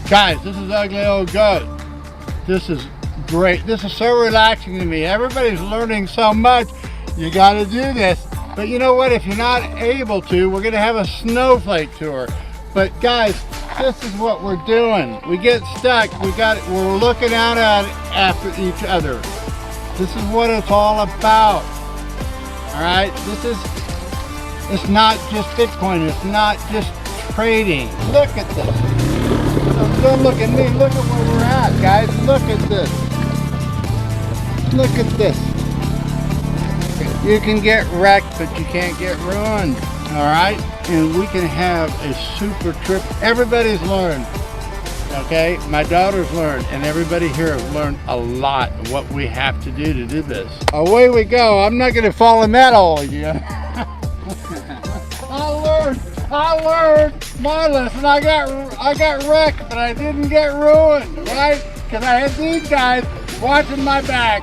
Guys, this is Ugly Old Goat. This is great. This is so relaxing to me. Everybody's learning so much. You got to do this. But you know what? If you're not able to, we're going to have a snowflake tour. But guys, this is what we're doing. We get stuck. We're looking out at after each other. This is what it's all about. All right. It's not just Bitcoin. It's not just trading. Look at this. Don't look at me. Look at where we're at, guys. Look at this. Look at this. You can get wrecked, but you can't get ruined. All right? And we can have a super trip. Everybody's learned. Okay? My daughter's learned, and everybody here has learned a lot of what we have to do this. Away we go. I'm not going to fall in that hole again. I learned my lesson. I got wrecked, but I didn't get ruined, right? Because I had these guys watching my back.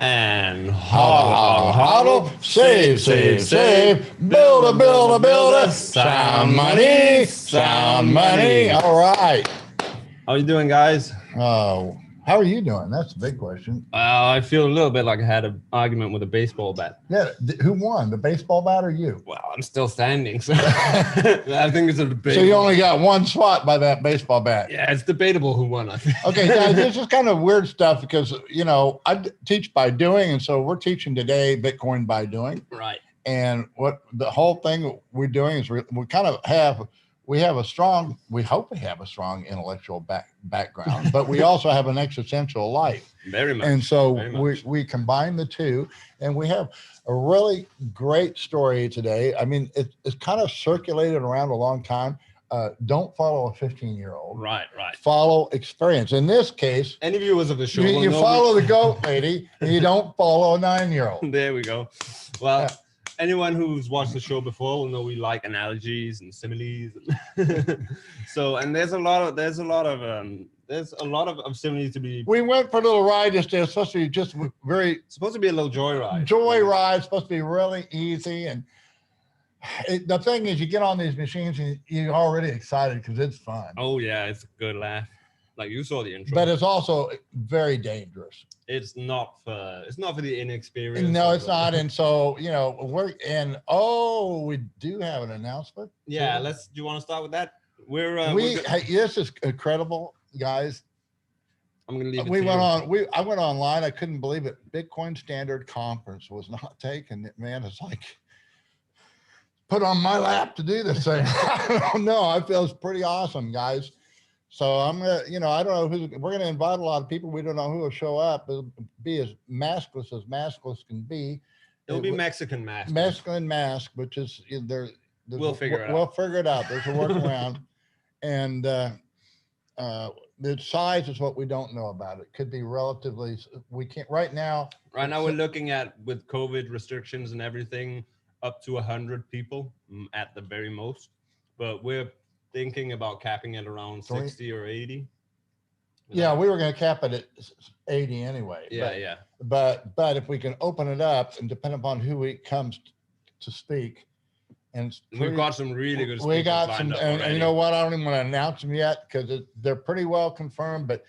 And hodl, save, build, sound money. All right. How you doing, guys? Oh, how are you doing? That's a big question. I feel a little bit like I had an argument with a baseball bat. Yeah, who won, the baseball bat or you? Well, I'm still standing, so I think it's a debate. So you only got one swat by that baseball bat. Yeah, it's debatable who won, I think. Okay, guys, this is kind of weird stuff because, you know, I teach by doing, and so we're teaching today Bitcoin by doing. Right. And what the whole thing we're doing is we hope we have a strong intellectual background, but we also have an existential life. Very much. And so we combine the two, and we have a really great story today. I mean, it's kind of circulated around a long time. Don't follow a 15-year-old. Right. Follow experience. In this case, any viewers of the show, you follow the goat lady, and you don't follow a 9-year-old. There we go. Well. Yeah. Anyone who's watched the show before will know we like analogies and similes. So, and there's a lot of similes to be. We went for a little ride yesterday. It's supposed to be just supposed to be a little joyride. Joyride, supposed to be really easy. And the thing is, you get on these machines and you're already excited because it's fun. Oh yeah, it's a good laugh. Like you saw the intro. But it's also very dangerous. It's not for the inexperienced. No, it's not. And so, you know, we do have an announcement. Yeah, do you want to start with that? This is incredible, guys. I'm gonna leave it. I went online, I couldn't believe it. Bitcoin Standard Conference was not taken. Man, it's like put on my lap to do this thing. I don't know. I feel it's pretty awesome, guys. So I'm gonna, I don't know we're gonna invite a lot of people. We don't know who will show up. It'll be as maskless can be. It'll be Mexican mask. Mexican mask, which is we'll figure it out. We'll figure it out. There's a workaround. And the size is what we don't know about. It could be relatively. We can't right now. Right now we're looking at, with COVID restrictions and everything, up to 100 people at the very most. But we're thinking about capping it around 60 or 80. Yeah, we were going to cap it at 80 anyway. Yeah. But if we can open it up, and depending upon who comes to speak, and we've got some really good. We got some, and you know what? I don't even want to announce them yet because they're pretty well confirmed. But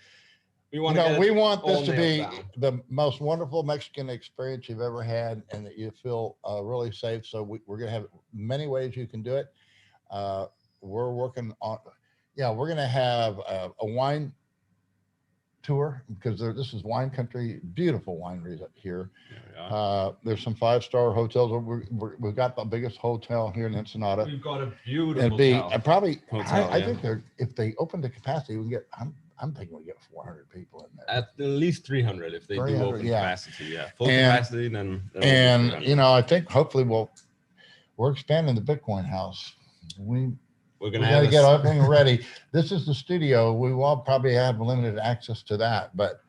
we want this to be the most wonderful Mexican experience you've ever had, and that you feel really safe. So we're going to have many ways you can do it. We're working on, we're going to have a wine tour because this is wine country, beautiful wineries up here. Yeah. There's some 5-star hotels. We've got the biggest hotel here in Ensenada. We've got a beautiful It'd be hotel. I think if they open the capacity, we can get. I'm thinking we get 400 people in there. At least 300 if they do 300, open yeah. capacity. Yeah, full capacity, then. And I think hopefully we're expanding the Bitcoin house. We're We gonna got to have get everything ready. This is the studio. We will probably have limited access to that, but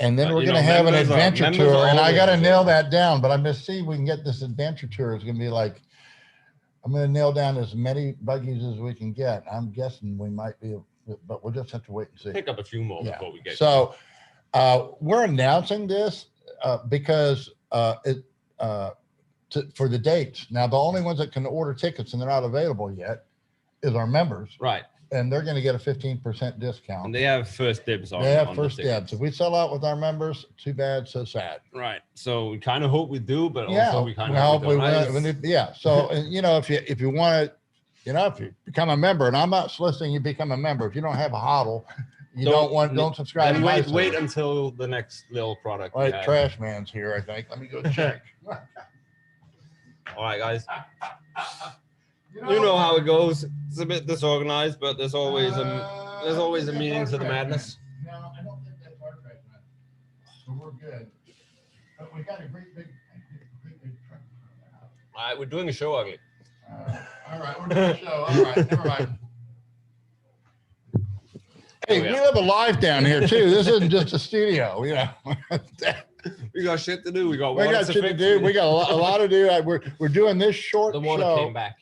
and then we're going to have an adventure tour, and I got to nail that down. But I'm going to see if we can get this adventure tour. It's going to be like, I'm going to nail down as many buggies as we can get. I'm guessing we might be, but we'll just have to wait and see. Pick up a few more before we get. So we're announcing this because for the dates. Now, the only ones that can order tickets and they're not available yet is our members. Right. And they're going to get a 15% discount. And they have first dibs on. They have first dibs. If we sell out with our members, too bad, so sad. Right. So we kind of hope we do, but also we kind of hope we will. Yeah. So if you want to, if you become a member, and I'm not soliciting you become a member. If you don't have a hodl, don't subscribe. And wait until the next little product. All right, Trash Man's here, I think. Let me go check. All right, guys. You know how it goes. It's a bit disorganized, but there's always a meaning to the madness. No, I don't think that's our Trash Man. So we're good. But we got a great big truck. All right, we're doing a show, ugly. All right, we're doing a show. All right, never mind. Hey, we live alive down here too. This isn't just a studio, We got shit to do. We got shit to do. We got a lot to do. We're doing this short show. The water came back.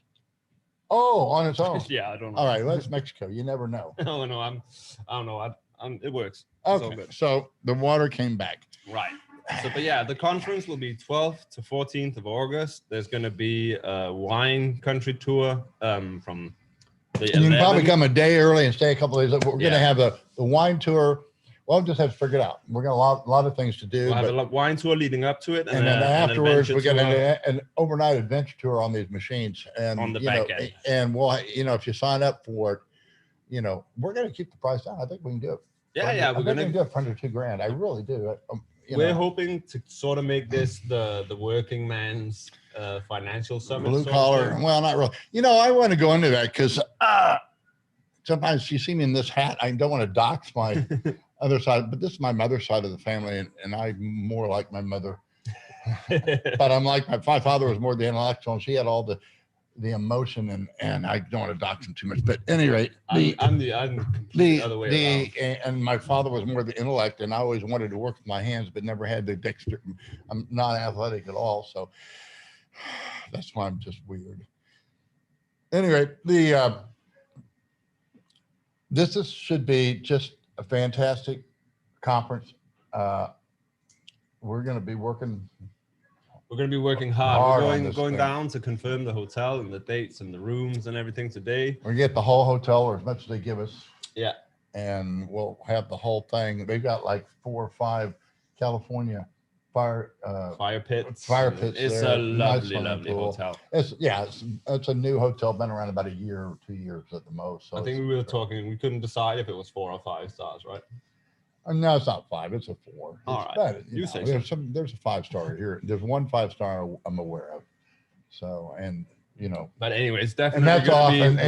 Oh, on its own. Yeah, I don't know. All right, well, that's Mexico. You never know. I don't know. It works. Okay, so the water came back. Right. So, but yeah, the conference will be 12th to 14th of August. There's going to be a wine country tour from the. And you can probably come a day early and stay a couple of days. We're going to have the wine tour. Well, just have to figure it out. We're going to a lot of things to do. We'll have a wine tour leading up to it, and then afterwards we get an overnight adventure tour on these machines, and on the back end. And we'll, if you sign up for it, we're going to keep the price down. I think we can do it. Yeah, we're going to do it for under $2,000. I really do. We're hoping to sort of make this the working man's financial summit. Blue collar. Well, not really. I want to go into that because sometimes you see me in this hat. I don't want to dox my other side, but this is my mother's side of the family, and I'm more like my mother. But I'm like my father was more the intellectual, and she had all the emotion, and I don't want to dox him too much. But at any rate, I'm the other way around. And my father was more the intellect, and I always wanted to work with my hands, but never had the dexter. I'm not athletic at all, so that's why I'm just weird. Anyway, this should be just a fantastic conference. We're going to be working. We're going to be working hard. We're going thing. Down to confirm the hotel and the dates and the rooms and everything today. We're going to get the whole hotel, or as much as they give us. Yeah. And we'll have the whole thing. They've got like 4 or 5 California fire pits. It's there. A lovely hotel. It's a new hotel, been around about a year or 2 years at the most. So I think we were talking, we couldn't decide if it was 4 or 5 stars, right? No, it's not 5. It's a 4. All right. You say there's a 5-star here. There's one 5-star I'm aware of. So, and but anyway, it's definitely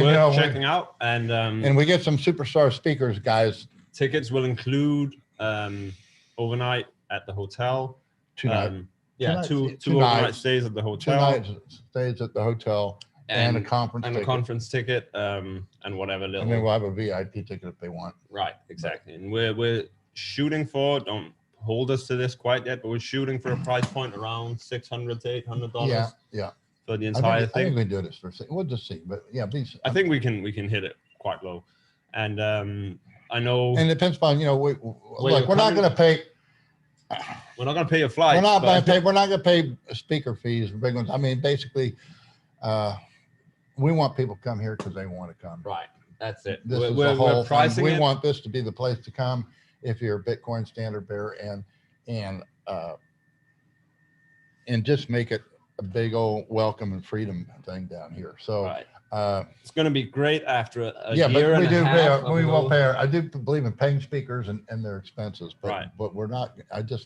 worth checking out. And we get some superstar speakers, guys. Tickets will include overnight at the hotel. 2 nights. Two overnight stays at the hotel. 2 nights stays at the hotel and a conference ticket. And whatever little. And then we'll have a VIP ticket if they want. Right, exactly. And we're shooting for, don't hold us to this quite yet, but we're shooting for a price point around $600 to $800. Yeah. For the entire thing. I think we do this for. We'll just see, but yeah, I think we can hit it quite low, and I know. And it depends upon we're not going to pay. We're not going to pay a flight. We're not going to pay speaker fees, big ones. I mean, basically, we want people to come here because they want to come. Right. That's it. We're pricing. We want this to be the place to come if you're a Bitcoin standard bearer, and just make it a big old welcome and freedom thing down here. So Right. It's going to be great after a yeah, year but and a half. we will pay. I do believe in paying speakers and their expenses, but Right. but we're not.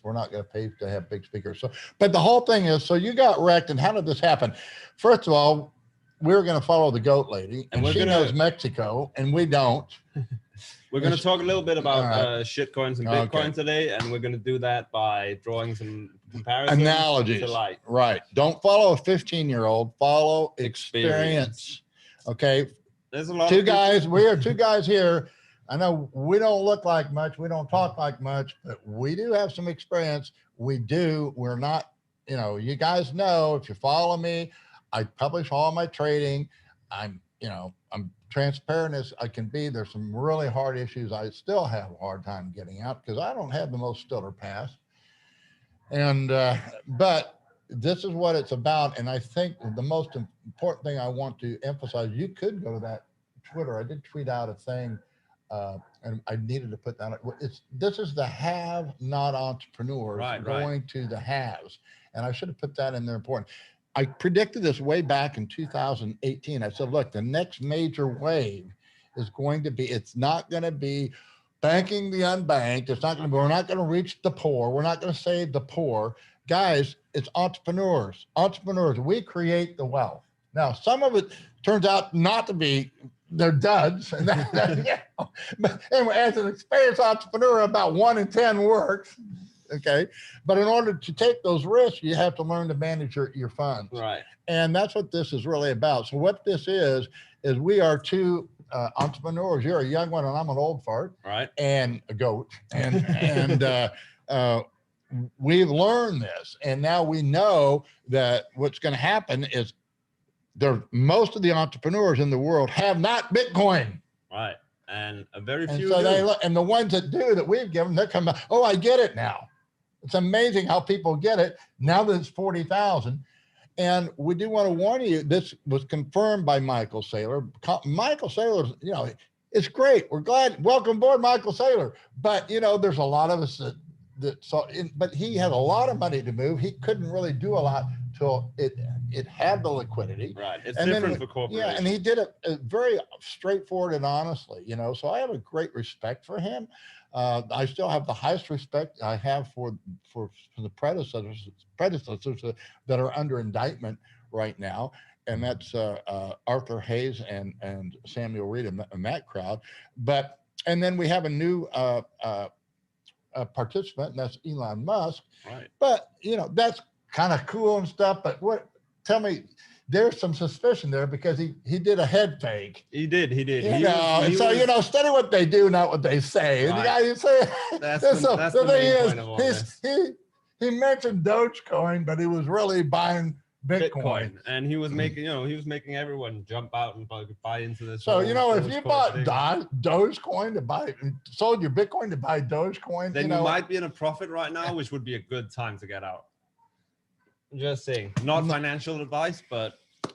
We're not going to pay to have big speakers. So, but the whole thing is, so you got wrecked, and how did this happen? First of all, we were going to follow the goat lady, and she knows Mexico, and we don't. We're going to talk a little bit about right. shitcoins and Bitcoin today, and we're going to do that by drawing some comparisons. Analogies. To light. Right. Don't follow a 15-year-old, follow experience. Okay. There's a lot two guys. We are two guys here. I know we don't look like much. We don't talk like much, but we do have some experience. We do. We're not, you guys know, if you follow me, I publish all my trading. I'm transparent as I can be. There's some really hard issues I still have a hard time getting out because I don't have the most stellar past. And, but this is what it's about. And I think the most important thing I want to emphasize, you could go to that Twitter. I did tweet out a thing, and I needed to put that. This is the have not entrepreneurs going to the haves. And I should have put that in there important. I predicted this way back in 2018. I said, look, the next major wave is going to be, it's not going to be banking the unbanked. It's not going to be, we're not going to reach the poor. We're not going to save the poor. Guys, it's entrepreneurs. Entrepreneurs, we create the wealth. Now, some of it turns out not to be, they're duds. And but anyway, as an experienced entrepreneur, about 1 in 10 works. Okay. But in order to take those risks, you have to learn to manage your funds. Right. And that's what this is really about. So what this is we are two entrepreneurs. You're a young one and I'm an old fart. Right. And a goat. And we've learned this. And now we know that what's going to happen is most of the entrepreneurs in the world have not Bitcoin. Right. And a very few. And so and the ones that do that we've given, they come back, oh, I get it now. It's amazing how people get it now that it's 40,000. And we do want to warn you, this was confirmed by Michael Saylor. Michael Saylor's, it's great. We're glad. Welcome aboard, Michael Saylor. But, there's a lot of us but he had a lot of money to move. He couldn't really do a lot till it had the liquidity. Right. It's different for corporations. Yeah. And he did it very straightforward and honestly, so I have a great respect for him. I still have the highest respect I have for the predecessors that are under indictment right now. And that's Arthur Hayes and Samuel Reed and that crowd. And then we have a new participant, and that's Elon Musk. Right. But, that's kind of cool and stuff. But tell me, there's some suspicion there because he did a head fake. He did. Study what they do, not what they say. And the guy you say that's the main point of all this. He mentioned Dogecoin, but he was really buying Bitcoin. And he was making, making everyone jump out and buy into this. So, if you bought Dogecoin sold your Bitcoin to buy Dogecoin, then you might be in a profit right now, which would be a good time to get out. Just saying, not financial advice, but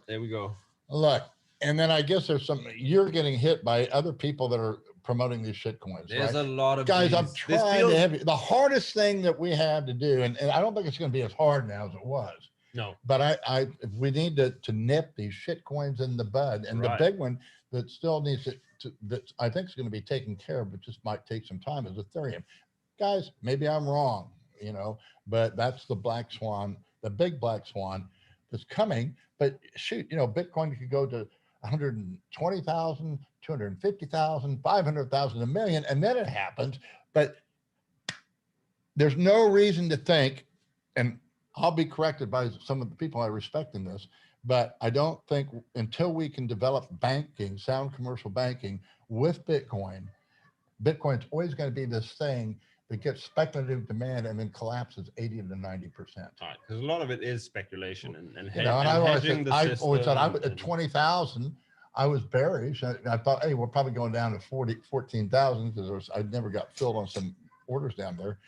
there we go. Look, and then I guess you're getting hit by other people that are promoting these shitcoins. There's a lot of guys. I'm trying to have the hardest thing that we have to do, and I don't think it's going to be as hard now as it was. No. But we need to nip these shitcoins in the bud, and the big one that still needs that I think is going to be taken care of, but just might take some time, is Ethereum. Guys, maybe I'm wrong, but that's the black swan. The big black swan that's coming, but shoot, Bitcoin could go to 120,000, 250,000, 500,000, a million, and then it happens. But there's no reason to think, and I'll be corrected by some of the people I respect in this, but I don't think until we can develop banking, sound commercial banking with Bitcoin's always going to be this thing that gets speculative demand and then collapses 80 to 90%. Right, because a lot of it is speculation and I always said at 20,000, I was bearish. I thought, hey, we're probably going down to 14,000 because I never got filled on some orders down there.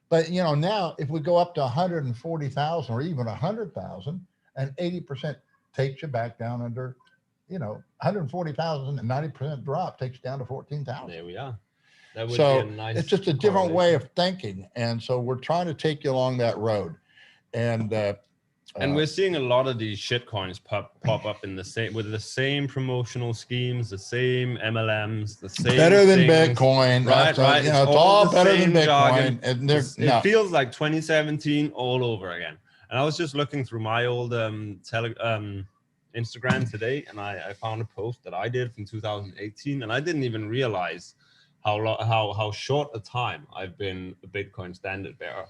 But now if we go up to 140,000 or even 100,000, and 80% takes you back down under, 140,000 and 90% drop takes you down to 14,000. There we are. That would so be a nice it's just a different way of thinking. And so we're trying to take you along that road. And And we're seeing a lot of these shitcoins pop up in the same with the same promotional schemes, the same MLMs, the same better than things. Bitcoin, Right, right. You know, it's all the better than same Bitcoin, jargon. and It feels like 2017 all over again. And I was just looking through my old Instagram today, and I found a post that I did from 2018, and I didn't even realize how short a time I've been a Bitcoin standard bearer.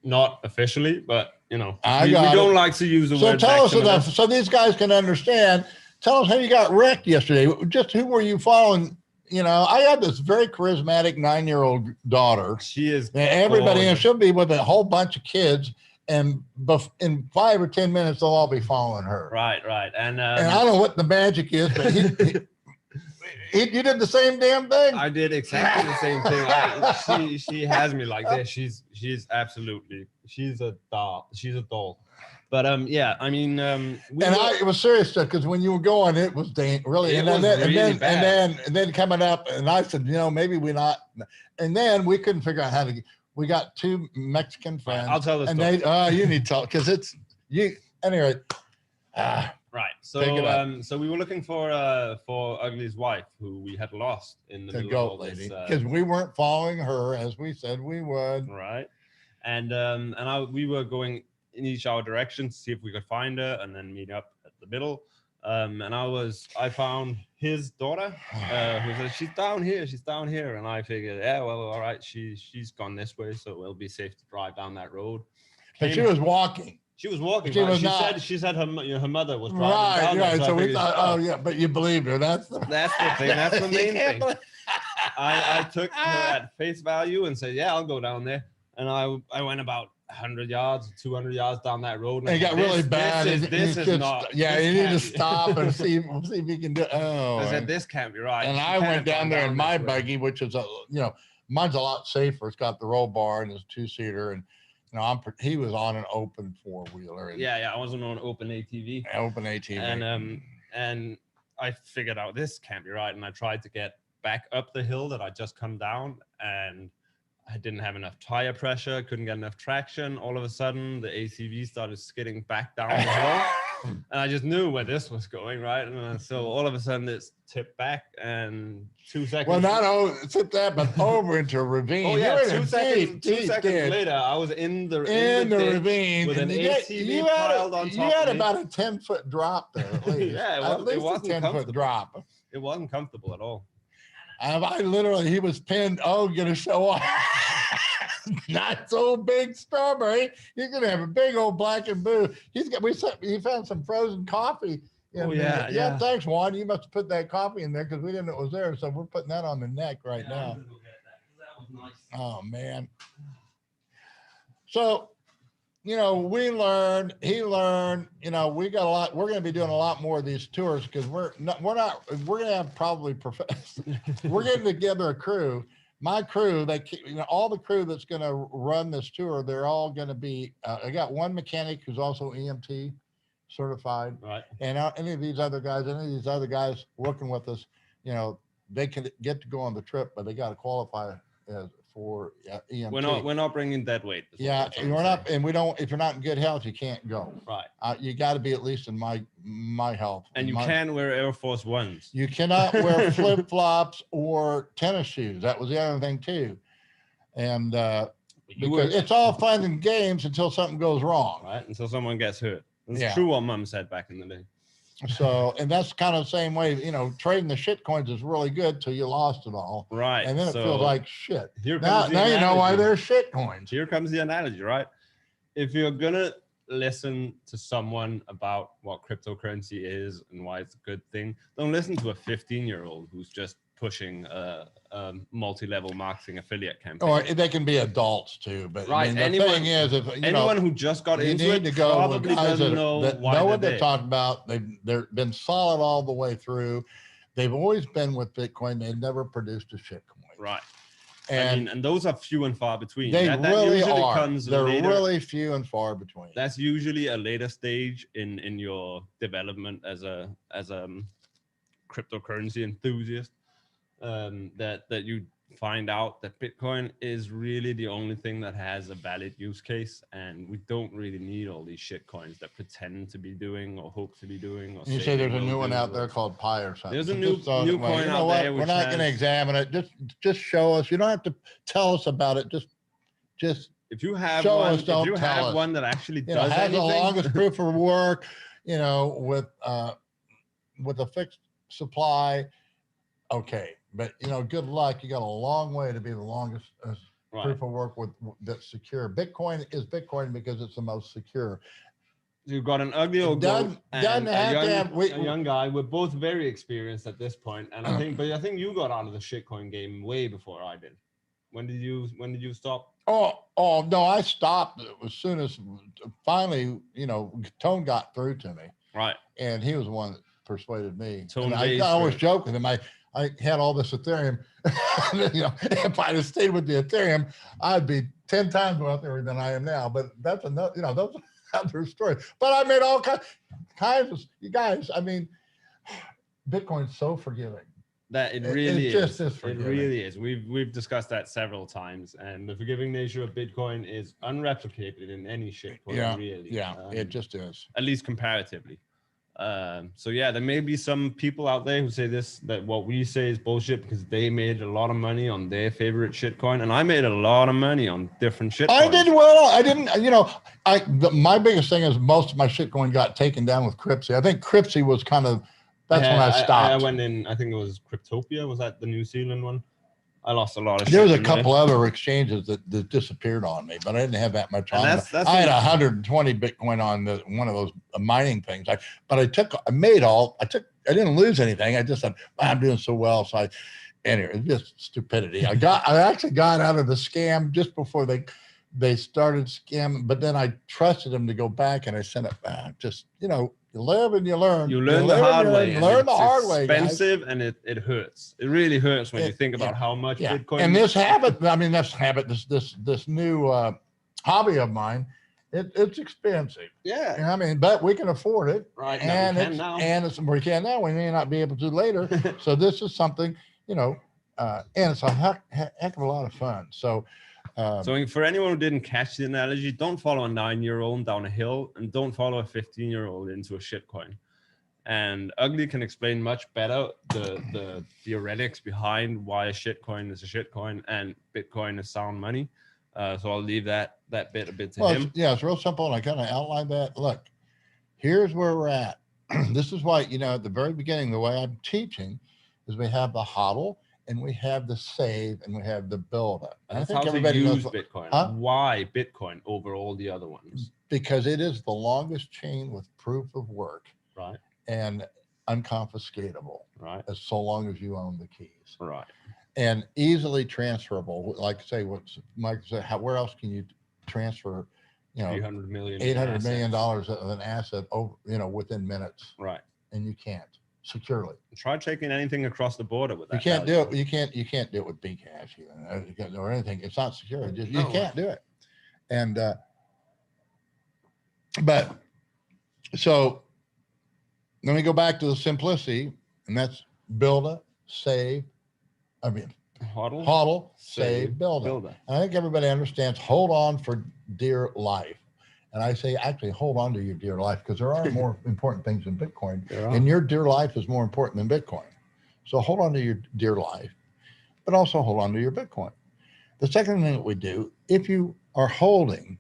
Not officially, but you know, we don't like to use the word. So tell us enough so these guys can understand. Tell us how you got wrecked yesterday. Just who were you following? You know, I had this very charismatic 9-year-old daughter. She is everybody, and she'll be with a whole bunch of kids, and in 5 or 10 minutes they'll all be following her. Right. And I don't know what the magic is, but you did the same damn thing. I did exactly the same thing. She has me like this. She's absolutely, she's a doll. But yeah, I mean, it was serious stuff because when you were going, it was really, and then coming up, and I said, you know, maybe we not, and then we couldn't figure out how to. We got 2 Mexican friends. I'll tell the story. And you need to tell because it's you anyway. Right. So we were looking for Ugly's wife, who we had lost in the middle of all this, because we weren't following her as we said we would. Right. And we were going in each our directions to see if we could find her, and then meet up at the middle. And I found his daughter, who said she's down here, and I figured, yeah, well, all right, she's gone this way, so it'll be safe to drive down that road. But she was walking. She was walking. She said her mother was Right. driving. Down So we thought, oh yeah, but you believed her. That's the thing. That's the main thing. I took her at face value and said, yeah, I'll go down there. And I went about 100 yards, 200 yards down that road. And it got really bad. This is not. Yeah, you need to stop and see if you can do. Oh, I said this can't be right. And I went down there in my buggy, which is mine's a lot safer. It's got the roll bar and it's a 2-seater, and he was on an open 4-wheeler. Yeah, I wasn't on an open ATV. Open ATV. And I figured out this can't be right, and I tried to get back up the hill that I just come down, and I didn't have enough tire pressure, couldn't get enough traction. All of a sudden, the ATV started skidding back down the hill, and I just knew where this was going, right? And so all of a sudden, it's tipped back, and 2 seconds. Well, not tip that, but over into a ravine. Oh yeah, 2 seconds. 2 seconds later, I was in the ravine with an ATV piled on top. You had about a 10-foot drop there, at least. Yeah, it wasn't a 10-foot drop. It wasn't comfortable at all. He was pinned. Oh, gonna show off. Not so big strawberry. He's gonna have a big old black and blue. He found some frozen coffee. Yeah. Thanks, Juan. You must have put that coffee in there because we didn't know it was there. So we're putting that on the neck right now. That was nice. Oh man. So, he learned. We're going to be doing a lot more of these tours because we're going to have probably we're getting together a crew. My crew, all the crew that's going to run this tour, they're all going to be, I got one mechanic who's also EMT certified. Right. And any of these other guys working with us, they can get to go on the trip, but they got to qualify for EMT. We're not bringing dead weight. Yeah, we're not, and we don't. If you're not in good health, you can't go. Right. You got to be at least in my health. And you can wear Air Force Ones. You cannot wear flip flops or tennis shoes. That was the other thing too, and because it's all fun and games until something goes wrong. Right. Until someone gets hurt. That's true what Mom said back in the day. So, and that's kind of the same way, trading the shit coins is really good till you lost it all. Right. And then it feels like shit. Now you know why they're shit coins. Here comes the analogy, right? If you're going to listen to someone about what cryptocurrency is and why it's a good thing, don't listen to a 15-year-old who's just pushing a multi-level marketing affiliate campaign. Or they can be adults too, but right. The thing is, if anyone who just got into it probably doesn't know what they're talking about. They've been solid all the way through. They've always been with Bitcoin. They've never produced a shit coin. Right. And those are few and far between. They really are. They're really few and far between. That's usually a later stage in your development as a cryptocurrency enthusiast. That you find out that Bitcoin is really the only thing that has a valid use case, and we don't really need all these shit coins that pretend to be doing or hope to be doing. Or You say there's a new one out there called Pi or something. There's a So new just throw it new away. coin You know out what? there. We're Which not going to has- examine it. Just show us. You don't have to tell us about it. Just if you have show one, us, don't if you tell have us. one that actually you know, does has anything, the longest proof of work, you know, with a fixed supply. Okay, but you know, good luck. You got a long way to be the longest right. proof of work that's secure. Bitcoin is Bitcoin because it's the most secure. You've got an ugly old Doesn't- goat and doesn't have to have- a young guy. We're both very experienced at this point, and I think you got out of the shitcoin game way before I did. When did you stop? Oh no, I stopped as soon as finally, you know, Tone got through to me, Right. and he was the one that persuaded me. Tone And Vays I always for- joke with him. I had all this Ethereum. You know, if I'd have stayed with the Ethereum, I'd be 10 times wealthier than I am now. But that's another, you know, those are other story. But I made all kinds of, you guys. I mean, Bitcoin's so forgiving. That it really It just is. is It forgiving. really is. We've discussed that several times, and the forgiving nature of Bitcoin is unreplicated in any shitcoin. Yeah, really. yeah, it just is. At least comparatively. So yeah, there may be some people out there who say that what we say is bullshit because they made a lot of money on their favorite shitcoin, and I made a lot of money on different shitcoins. I did well. I didn't, you know, my biggest thing is most of my shitcoin got taken down with Cryptsy. I think Cryptsy was kind of, that's when I stopped. I went in, I think it was Cryptopia. Was that the New Zealand one? I lost a lot of shit. There was a in couple other exchanges that disappeared on me, but I didn't have that much on. that's I had 120 Bitcoin on one of those mining things. I didn't lose anything. I just said, I'm doing so well. So anyway, it's just stupidity. I actually got out of the scam just before they started scamming, but then I trusted them to go back and I sent it back. Just, you know, you live and you learn. You learn the hard way. Learn the hard way. Expensive, and it hurts. It really hurts when you think about how much Bitcoin. And this habit, this new hobby of mine, it's expensive. Yeah. I mean, but we can afford it. Right. And we can now. We may not be able to later. So this is something, you know, and it's a heck of a lot of fun. So. So for anyone who didn't catch the analogy, don't follow a 9-year-old down a hill, and don't follow a 15-year-old into a shitcoin. And Ugly can explain much better the theoretics behind why a shitcoin is a shitcoin and Bitcoin is sound money. So I'll leave that bit a bit to him. Yeah, it's real simple, and I kind of outlined that. Look, here's where we're at. This is why, you know, at the very beginning, the way I'm teaching is we have the HODL, and we have the save, and we have the build up. And I that's think how everybody to use knows Bitcoin. Huh? Why Bitcoin over all the other ones? Because it is the longest chain with proof of work, Right. and unconfiscatable, Right. as so long as you own the keys, Right. and easily transferable. Like say what Mike said, where else can you transfer, you know, 300 million. $800 million of an asset over, you know, within minutes, Right. and you can't securely. Try taking anything across the border with that. You can't do value. it. You can't do it with Bcash even, or anything. It's not secure. You No. can't do it. And but so let me go back to the simplicity, and that's build it, save. I mean, HODL, save, build it. And I think everybody understands. Hold on for dear life. And I say, actually, hold on to your dear life, because there are more important things than Bitcoin. And your dear life is more important than Bitcoin. So hold on to your dear life, but also hold on to your Bitcoin. The second thing that we do, if you are holding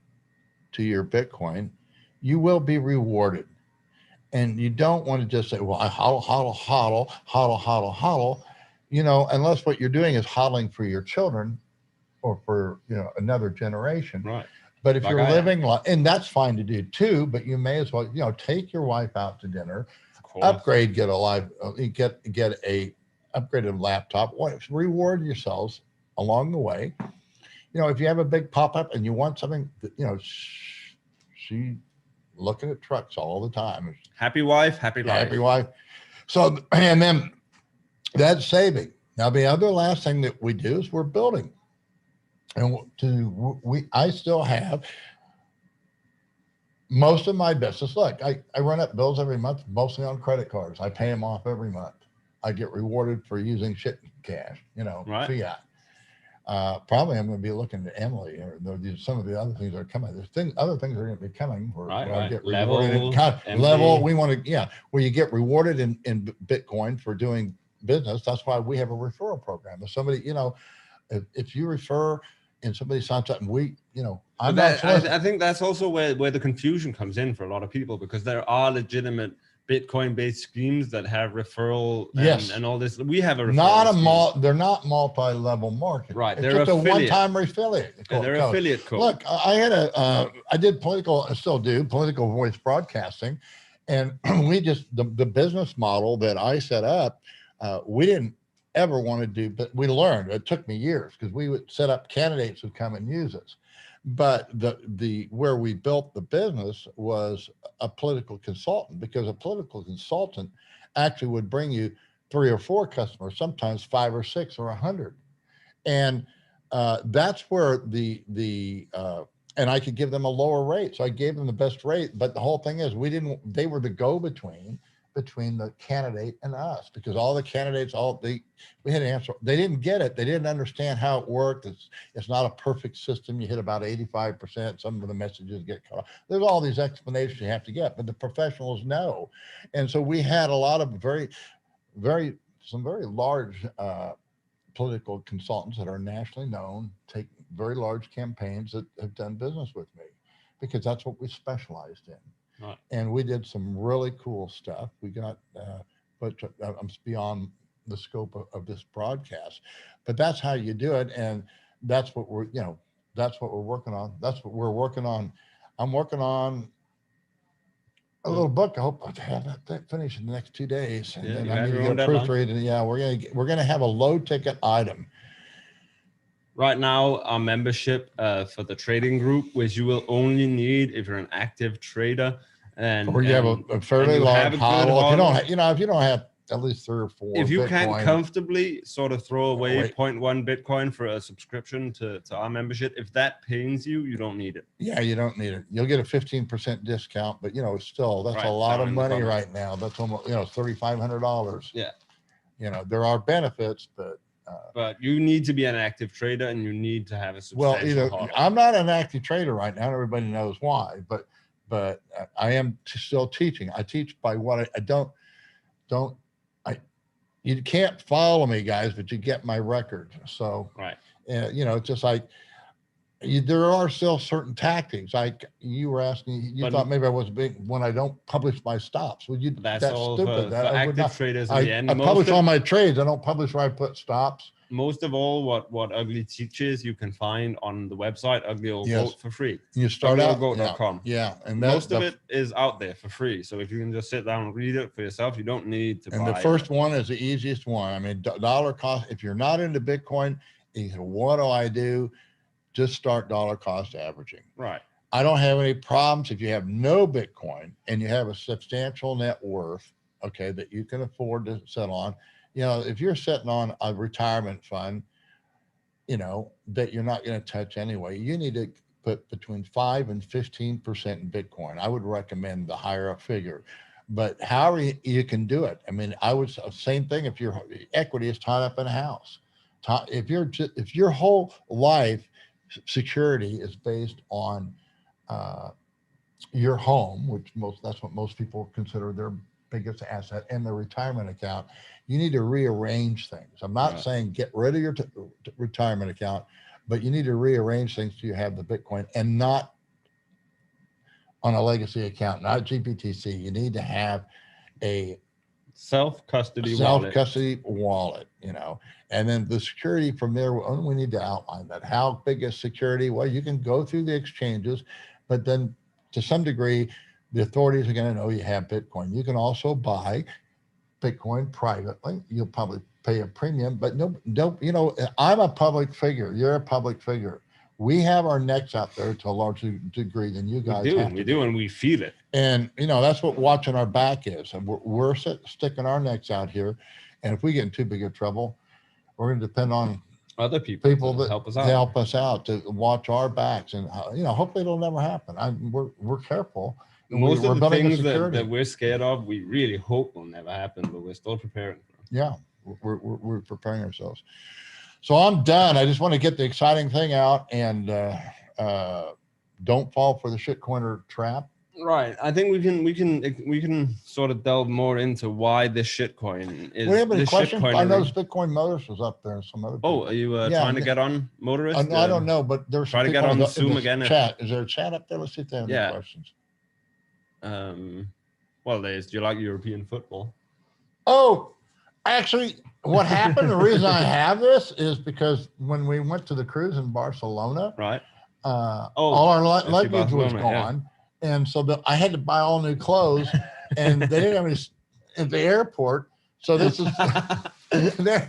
to your Bitcoin, you will be rewarded. And you don't want to just say, well, I hodl, you know, unless what you're doing is hodling for your children or for, you know, another generation. Right. But if Like you're I am. living, and that's fine to do too, but you may as well, you know, take your wife out to dinner, upgrade, get a upgraded laptop, reward yourselves along the way. You know, if you have a big pop-up and you want something that, you know, she looking at trucks all the time. Happy wife, happy life. Happy wife. So, and then that's saving. Now, the other last thing that we do is we're building. And I still have most of my business. Look, I run up bills every month, mostly on credit cards. I pay them off every month. I get rewarded for using shit cash, you know, Right. fiat. Probably I'm going to be looking to Emily or some of the other things that are coming. There's other things that are going to be coming where I get rewarded level. We want to, where you get rewarded in Bitcoin for doing business. That's why we have a referral program. If somebody, if you refer and somebody signs up, and I think that's also where the confusion comes in for a lot of people, because there are legitimate Bitcoin-based schemes that have referral and all this. We have a referral they're not multi-level marketing. Right. It's just a one-time affiliate. They're affiliate code. Look, I did I still do political voice broadcasting, and we just the business model that I set up, we didn't ever want to do, but we learned. It took me years because we would set up candidates who come and use us. But where we built the business was a political consultant, because a political consultant actually would bring you 3 or 4 customers, sometimes 5 or 6 or 100. And that's where and I could give them a lower rate. So I gave them the best rate. But the whole thing is they were the go-between between the candidate and us, because all the candidates, we had to answer. They didn't get it. They didn't understand how it worked. It's not a perfect system. You hit about 85%. Some of the messages get cut off. There's all these explanations you have to get, but the professionals know. And so we had a lot of some very large political consultants that are nationally known, take very large campaigns that have done business with me, because that's what we specialized in. Right. And we did some really cool stuff. We got, but I'm beyond the scope of this broadcast, but that's how you do it. And that's what we're working on. That's what we're working on. I'm working on a little book. I hope to have that finished in the next 2 days. And then I need to get a proofread. And we're gonna have a low ticket item. Right now, our membership for the trading group, which you will only need if you're an active trader, or you have a fairly large hodl. If you don't have at least 3 or 4. If you can't comfortably sort of throw away 0.1 Bitcoin for a subscription to our membership, if that pains you, you don't need it. Yeah, you don't need it. You'll get a 15% discount, but still that's a lot of money right now. That's almost $3,500. Yeah. There are benefits, but you need to be an active trader, and you need to have a substantial hodl. I'm not an active trader right now. Everybody knows why, but I am still teaching. I teach by what I don't. You can't follow me, guys, but you get my record. So, right. It's just like there are still certain tactics. Like you were asking, you thought maybe I was big when I don't publish my stops. That's all stupid. For active traders. I publish all my trades. I don't publish where I put stops. Most of all, what Ugly teaches, you can find on the website Ugly Old Goat for free. You start out uglygoat.com. Yeah, and most of it is out there for free. So if you can just sit down and read it for yourself, you don't need to buy. And the first one is the easiest one. I mean, dollar cost. If you're not into Bitcoin, you say, "What do I do?" Just start dollar cost averaging. Right. I don't have any problems if you have no Bitcoin and you have a substantial net worth, okay, that you can afford to settle on. If you're sitting on a retirement fund, that you're not going to touch anyway, you need to put between 5 and 15% in Bitcoin. I would recommend the higher up figure, but however you can do it. I mean, same thing if your equity is tied up in a house. If your whole life security is based on your home, which that's what most people consider their biggest asset, and their retirement account, you need to rearrange things. I'm not saying get rid of your retirement account, but you need to rearrange things so you have the Bitcoin and not on a legacy account, not GPTC. You need to have a self-custody wallet, and then the security from there, we need to outline that. How big is security? Well, you can go through the exchanges, but then to some degree, the authorities are going to know you have Bitcoin. You can also buy Bitcoin privately. You'll probably pay a premium, but I'm a public figure. You're a public figure. We have our necks out there to a larger degree than you guys have. We do, and we feel it. And that's what watching our back is. And we're sticking our necks out here. And if we get in too big of trouble, we're going to depend on other people that help us out to watch our backs. And hopefully it'll never happen. We're careful. Most of the things that we're scared of, we really hope will never happen, but we're still preparing for them. Yeah, we're preparing ourselves. So I'm done. I just want to get the exciting thing out, and don't fall for the shitcoiner trap. Right. I think we can sort of delve more into why this shitcoin is. Do we have any this questions? I shitcoinery. noticed Bitcoin Motors was up there and some other people. Oh, are you Yeah, trying to get on Motorist? I don't know, but there's try some to get people on in Zoom the again. Chat. Is there a chat up there? Let's see if they have Yeah. any questions. Well, do you like European football? Oh, actually, what happened, the reason I have this is because when we went to the cruise in Barcelona, Right. all our luggage was Barcelona, gone. And so I had to buy all new clothes, and they didn't have any at the airport. So this is, and they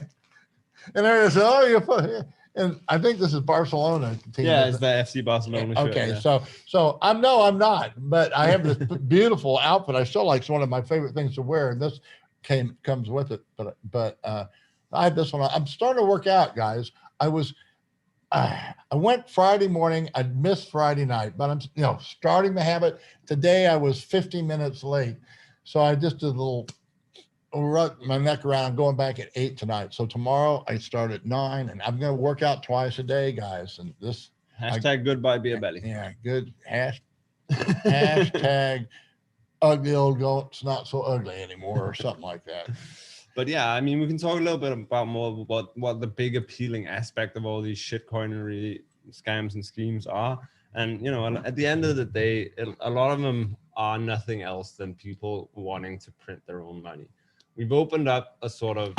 said, oh, you put, and I think this is Barcelona team. Yeah, it's the FC Barcelona shirt. Okay, yeah. so I'm not, but I have this beautiful outfit. I still like, it's one of my favorite things to wear, and this comes with it. But I have this one. I'm starting to work out, guys. I went Friday morning. I missed Friday night, but I'm starting to have it. Today I was 50 minutes late, so I just did a little rut my neck around. I'm going back at 8 tonight. So tomorrow I start at 9, and I'm going to work out twice a day, guys. And this hashtag goodbye beer belly. Yeah, good hashtag ugly old goat's not so ugly anymore, or something like that. But yeah, I mean, we can talk a little bit about more what the big appealing aspect of all these shitcoinery scams and schemes are. And, at the end of the day, a lot of them are nothing else than people wanting to print their own money. We've opened up a sort of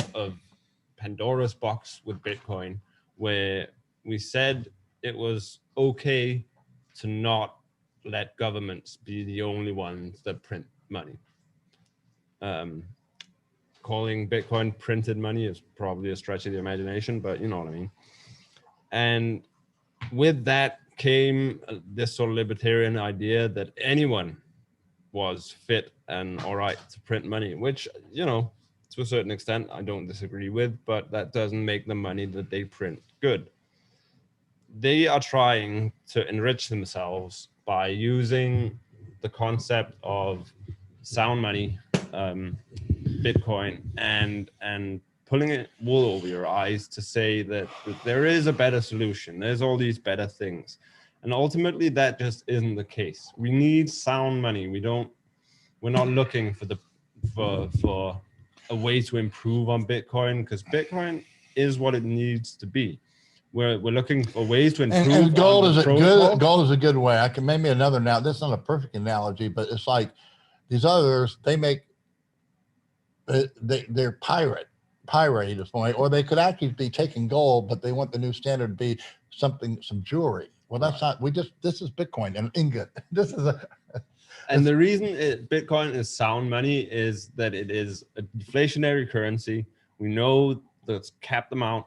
Pandora's box with Bitcoin, where we said it was okay to not let governments be the only ones that print money. Calling Bitcoin printed money is probably a stretch of the imagination, but you know what I mean. And with that came this sort of libertarian idea that anyone was fit and all right to print money, which, to a certain extent, I don't disagree with, but that doesn't make the money that they print good. They are trying to enrich themselves by using the concept of sound money, Bitcoin, and pulling it wool over your eyes to say that there is a better solution. There's all these better things. And ultimately that just isn't the case. We need sound money. We're not looking for a way to improve on Bitcoin, because Bitcoin is what it needs to be. We're looking for ways to improve. And gold is a good way. I can maybe another now. That's not a perfect analogy, but it's like these others. They make they're pirate this way, or they could actually be taking gold, but they want the new standard to be some jewelry. Well, that's not. This is Bitcoin and ingot. This is And the reason Bitcoin is sound money is that it is a deflationary currency. We know that's capped amount.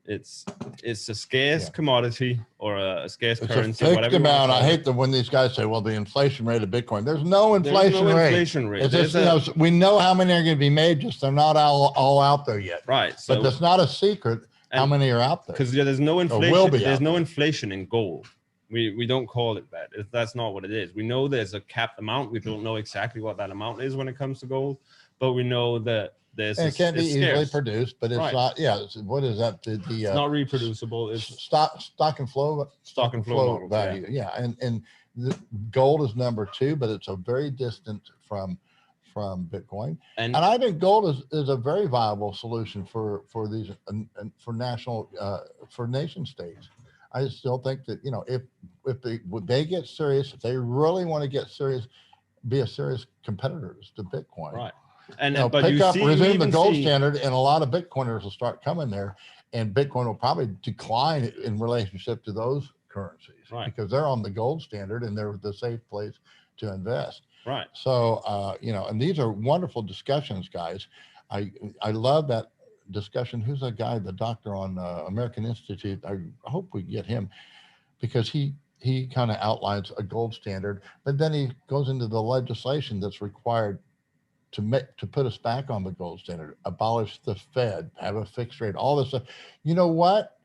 It's a scarce commodity or a scarce currency. It's a fixed amount. I hate when these guys say, "Well, the inflation rate of Bitcoin." There's no inflation rate. It's just, we know how many are going to be made. Just they're not all out there yet. Right. So, but that's not a secret. How many are out there? Because there's no inflation. There's no inflation in gold. We don't call it that. That's not what it is. We know there's a capped amount. We don't know exactly what that amount is when it comes to gold, but we know that it can't be easily produced, but it's not. Yeah, what is that? It's not reproducible. It's stock and flow models, value. Yeah, and the gold is number 2, but it's a very distant from Bitcoin. And I think gold is a very viable solution for these for national for nation states. I still think that if they get serious, if they really want to get serious, be a serious competitors to Bitcoin. Right. And but resume the gold standard, and a lot of Bitcoiners will start coming there, and Bitcoin will probably decline in relationship to those currencies, right? Because they're on the gold standard and they're the safe place to invest. Right. So and these are wonderful discussions, guys. I love that discussion. Who's that guy, the doctor on American Institute? I hope we get him, because he kind of outlines a gold standard, but then he goes into the legislation that's required to put us back on the gold standard, abolish the Fed, have a fixed rate, all this stuff. You know what?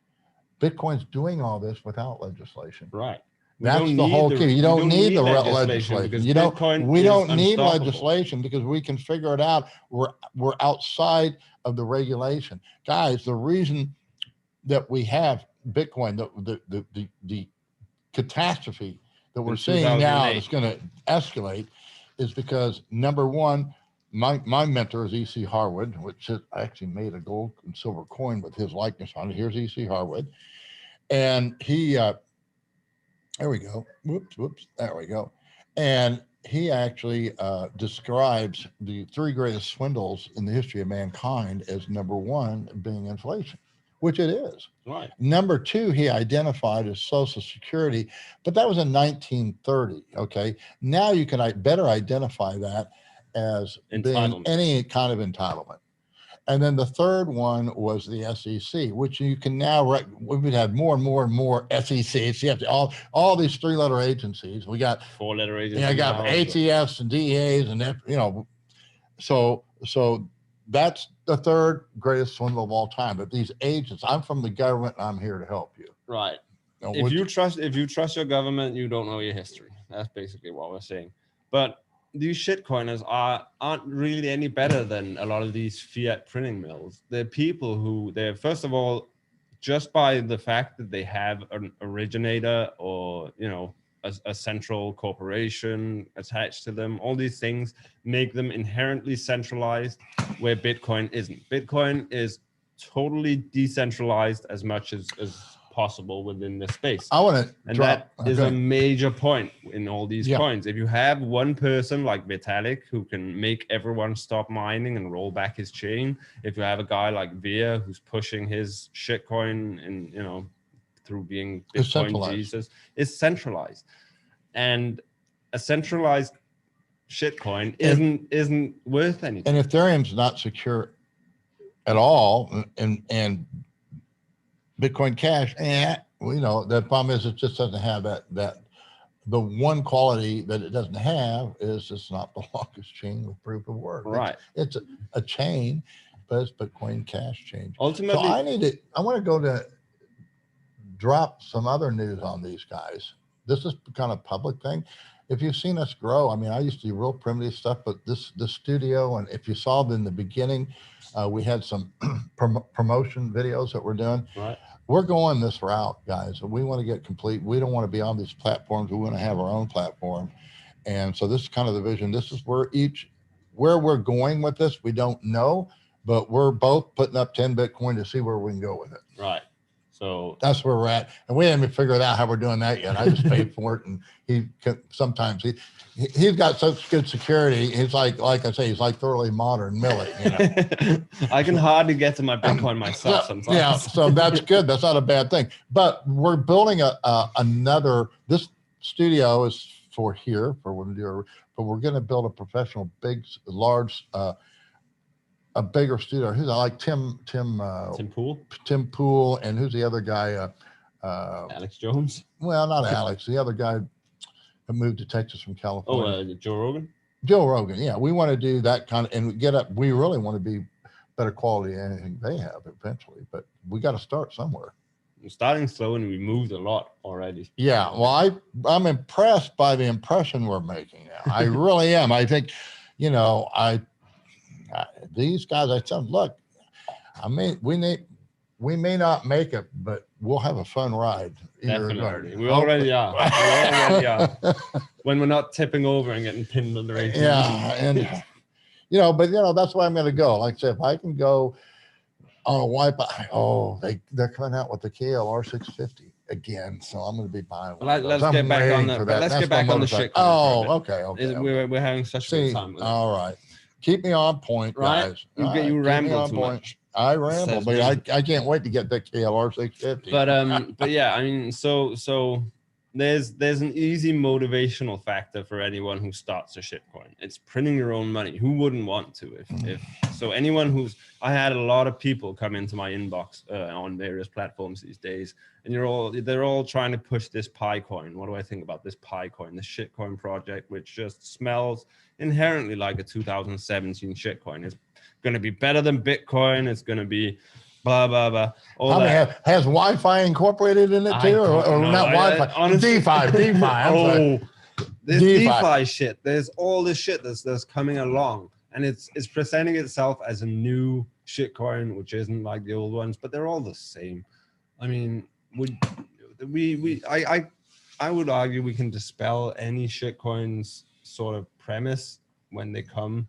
Bitcoin's doing all this without legislation. Right. That's the whole key. You don't need the legislation. We don't need legislation because we can figure it out. We're outside of the regulation. Guys, the reason that we have Bitcoin, the catastrophe that we're In seeing now 2008. that's going to escalate is because, number one, my mentor is E.C. Harwood, which I actually made a gold and silver coin with his likeness on it. Here's E.C. Harwood. And he, there we go. Whoops. There we go. And he actually describes the 3 greatest swindles in the history of mankind as number 1 being inflation, which it is. Right. Number 2, he identified as Social Security, but that was in 1930. Okay. Now you can better identify that as being any kind of entitlement. And then the third one was the SEC, which you can now, we've had more and more and more SECs. You have to, all these 3-letter agencies. We got 4-letter agencies. Yeah, I got ATFs and DEAs and, so that's the 3rd greatest swindle of all time. But these agents, I'm from the government and I'm here to help you. Right. If you trust your government, you don't know your history. That's basically what we're saying. But these shitcoiners aren't really any better than a lot of these fiat printing mills. They're people who, they're, first of all, just by the fact that they have an originator or, a central corporation attached to them, all these things make them inherently centralized, where Bitcoin isn't. Bitcoin is totally decentralized as much as possible within this space. I want to, and that is a major point in all these coins. If you have one person like Vitalik who can make everyone stop mining and roll back his chain, if you have a guy like Vays who's pushing his shitcoin and through being Bitcoin Jesus, it's centralized. And a centralized shitcoin isn't worth anything. And Ethereum's not secure at all, and Bitcoin Cash, the problem is it just doesn't have that the one quality that it doesn't have is it's not the longest chain with proof of work. Right. It's a chain, but it's Bitcoin Cash chain. Ultimately, so I want to go to drop some other news on these guys. This is kind of public thing. If you've seen us grow, I used to do real primitive stuff, but this studio, and if you saw it in the beginning, we had some promotion videos that we're doing. Right. We're going this route, guys. We want to get complete. We don't want to be on these platforms. We want to have our own platform. And so this is kind of the vision. This is where we're going with this. We don't know, but we're both putting up 10 Bitcoin to see where we can go with it. Right. So that's where we're at. And we haven't figured out how we're doing that yet. I just paid for it. And he's got such good security. He's like I say, he's like thoroughly modern Millie. I can hardly get to my Bitcoin myself sometimes. Yeah, so that's good. That's not a bad thing. But we're building another. This studio is for here for when you're. But we're going to build a professional, large, a bigger studio. Who's like Tim Pool? Tim Pool, and who's the other guy? Alex Jones. Well, not Alex. The other guy that moved to Texas from California. Oh, Joe Rogan. Joe Rogan. Yeah, we want to do that kind of and get up. We really want to be better quality than anything they have eventually, but we got to start somewhere. We're starting slow, and we moved a lot already. Yeah, well, I'm impressed by the impression we're making now. I really am. I think, these guys, I said, look, we may not make it, but we'll have a fun ride. Definitely. We already are. We already are. When we're not tipping over and getting pinned under 18. Yeah. And, that's why I'm going to go. Like I said, if I can go on a wipe, they're coming out with the KLR 650 again. So I'm going to be buying one. Let's get back on that. Let's get back on the shit. Okay. We're having such a good time with it. All right. Keep me on point, guys. Right? You ramble too much. I ramble, but I can't wait to get that KLR 650. But yeah, so there's an easy motivational factor for anyone who starts a shitcoin. It's printing your own money. Who wouldn't want to? So anyone I had a lot of people come into my inbox on various platforms these days, and they're all trying to push this Pi coin. What do I think about this Pi coin, this shitcoin project, which just smells inherently like a 2017 shitcoin? It's going to be better than Bitcoin. It's going to be blah, blah, blah. Has Wi-Fi incorporated in it too? Or not Wi-Fi? Honestly, DeFi. This DeFi shit. There's all this shit that's coming along. And it's presenting itself as a new shitcoin, which isn't like the old ones, but they're all the same. I mean, I would argue we can dispel any shitcoins sort of premise when they come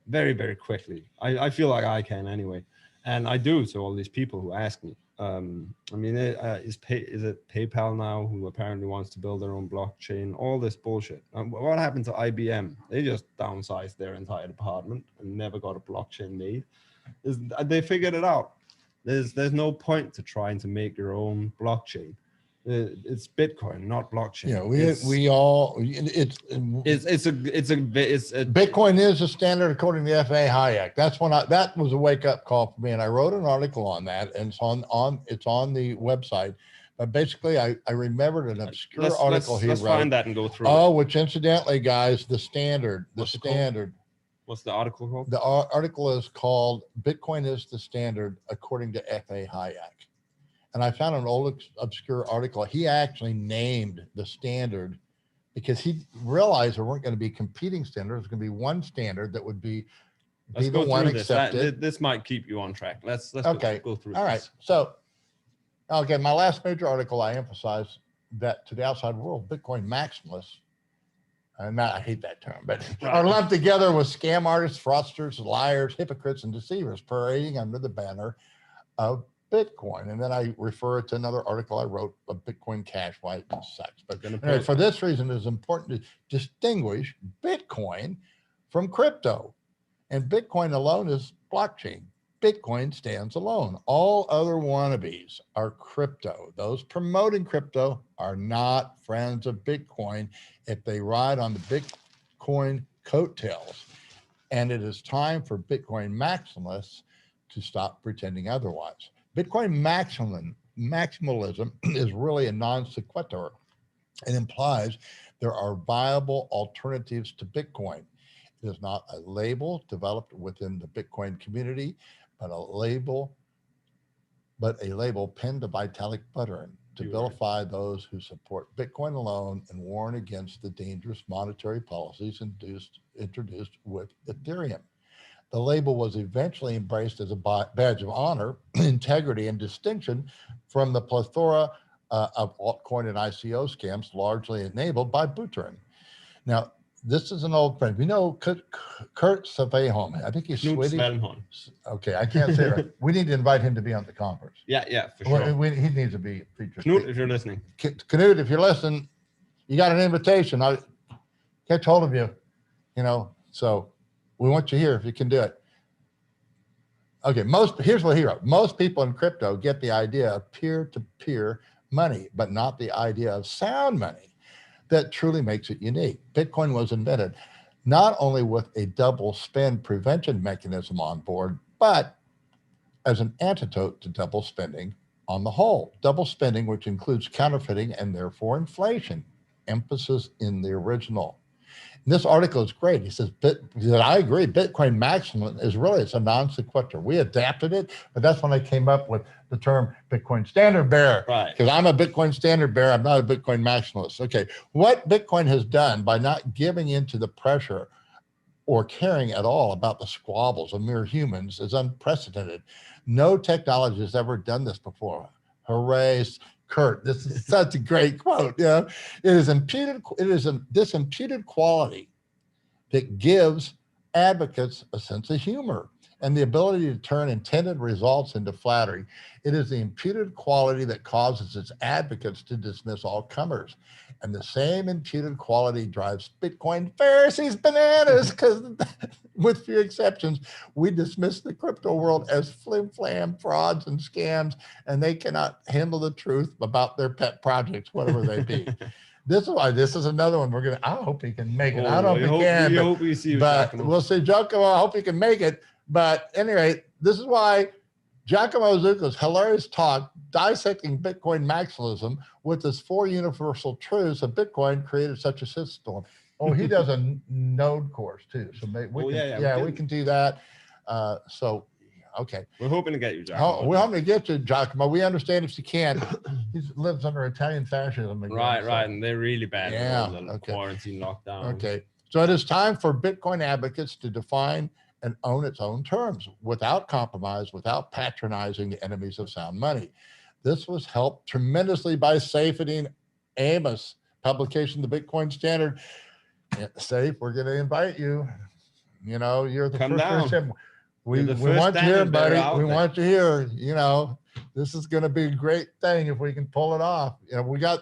very, very quickly. I feel like I can anyway. And I do to all these people who ask me. I mean, is it PayPal now who apparently wants to build their own blockchain? All this bullshit. What happened to IBM? They just downsized their entire department and never got a blockchain made. They figured it out. There's no point to trying to make your own blockchain. It's Bitcoin, not blockchain. Yeah, It's Bitcoin is a standard according to the FA Hayek. That's when that was a wake up call for me, and I wrote an article on that, and it's on the website. But basically, I remembered an obscure article he let's wrote. find that and go through. Oh, which incidentally, guys, the standard. What's the article called? The article is called "Bitcoin is the Standard According to FA Hayek." And I found an old obscure article. He actually named the standard because he realized there weren't going to be competing standards. There's going to be one standard that would be the one accepted. This might keep you on track. Let's okay. go through. All right. So, okay, my last major article, I emphasized that to the outside world, Bitcoin maximalists, and I hate that term, but are lumped together with scam artists, fraudsters, liars, hypocrites, and deceivers, parading under the banner of Bitcoin. And then I refer to another article I wrote of Bitcoin Cash, why it sucks. But anyway, for this reason, it's important to distinguish Bitcoin from crypto. And Bitcoin alone is blockchain. Bitcoin stands alone. All other wannabes are crypto. Those promoting crypto are not friends of Bitcoin if they ride on the Bitcoin coattails. And it is time for Bitcoin maximalists to stop pretending otherwise. Bitcoin maximalism is really a non sequitur. It implies there are viable alternatives to Bitcoin. It is not a label developed within the Bitcoin community, but a label penned to Vitalik Buterin to vilify those who support Bitcoin alone and warn against the dangerous monetary policies introduced with Ethereum. The label was eventually embraced as a badge of honor, integrity, and distinction from the plethora of altcoin and ICO scams largely enabled by Buterin. Now, this is an old friend. We know Knut Svanholm. I think he's Swedish. Svanholm. Okay, I can't say it. We need to invite him to be on the conference. Yeah, for sure. He needs to be featured. Knut, if you're listening. Knut, if you're listening, you got an invitation. I catch hold of you, so we want you here if you can do it. Okay, here's what he wrote. Most people in crypto get the idea of peer-to-peer money, but not the idea of sound money that truly makes it unique. Bitcoin was invented not only with a double spend prevention mechanism on board, but as an antidote to double spending on the whole. Double spending, which includes counterfeiting and therefore inflation, emphasis in the original. And this article is great. He says, I agree, Bitcoin maximum is really, it's a non sequitur. We adapted it, but that's when I came up with the term Bitcoin standard bearer. Right. Because I'm a Bitcoin standard bearer, I'm not a Bitcoin maximalist. Okay, what Bitcoin has done by not giving into the pressure or caring at all about the squabbles of mere humans is unprecedented. No technology has ever done this before. Hooray, Kurt, this is such a great quote. It is this imputed quality that gives advocates a sense of humor and the ability to turn intended results into flattery. It is the imputed quality that causes its advocates to dismiss all comers. And the same imputed quality drives Bitcoin Pharisees bananas because, with few exceptions, we dismiss the crypto world as flim-flam frauds and scams, and they cannot handle the truth about their pet projects, whatever they be. This is why this is another one I hope he can make it. I don't know if he can. We hope we see you, but Giacomo. We'll see Giacomo. I hope he can make it. But anyway, this is why Giacomo Zucco's hilarious talk dissecting Bitcoin maximalism with his 4 universal truths of Bitcoin created such a shitstorm. Oh, he does a node course too. So maybe we can do that. Okay. We're hoping to get you, Giacomo. We're hoping to get you, Giacomo. We understand if you can't. He lives under Italian fascism. Again, right. And they're really bad. Yeah. Quarantine lockdown. Okay. So it is time for Bitcoin advocates to define and own its own terms without compromise, without patronizing the enemies of sound money. This was helped tremendously by Saifedean Ammous, publication of the Bitcoin Standard. Yeah, Saif, we're going to invite you. You know, you're the Come first. down. We You're the want first you here, standard bearer buddy. out We there. want you here. You know, this is going to be a great thing if we can pull it off. You know,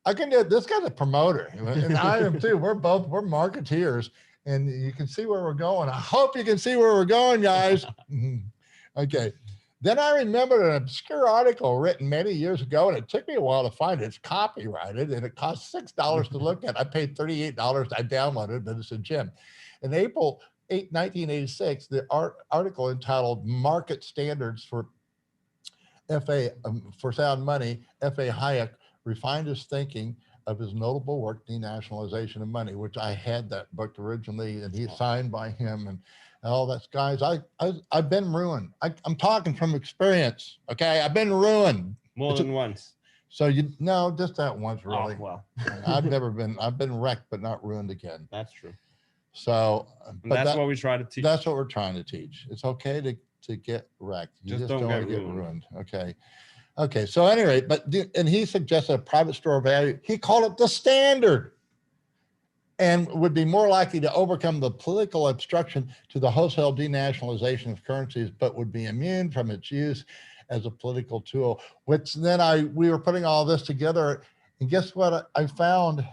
I can do this guy's a promoter, and I am too. We're marketeers, and you can see where we're going. I hope you can see where we're going, guys. Okay. Then I remembered an obscure article written many years ago, and it took me a while to find it. It's copyrighted, and it cost $6 to look at. I paid $38. I downloaded it, but it's a gem. In April 8, 1986, the article entitled "Market Standards for for Sound Money," F.A. Hayek refined his thinking of his notable work, Denationalization of Money, which I had that book originally, and he's signed by him and all that. Guys, I've been ruined. I'm talking from experience. Okay, I've been ruined More than once. So no, just that once, really. Oh, well. I've been wrecked, but not ruined again. That's true. So, but that's what we try to teach. That's what we're trying to teach. It's okay to get wrecked. You just don't want to get ruined. Okay. Okay. So anyway, and he suggested a private store of value. He called it the standard, and would be more likely to overcome the political obstruction to the wholesale denationalization of currencies, but would be immune from its use as a political tool. Which then we were putting all this together, and guess what? I found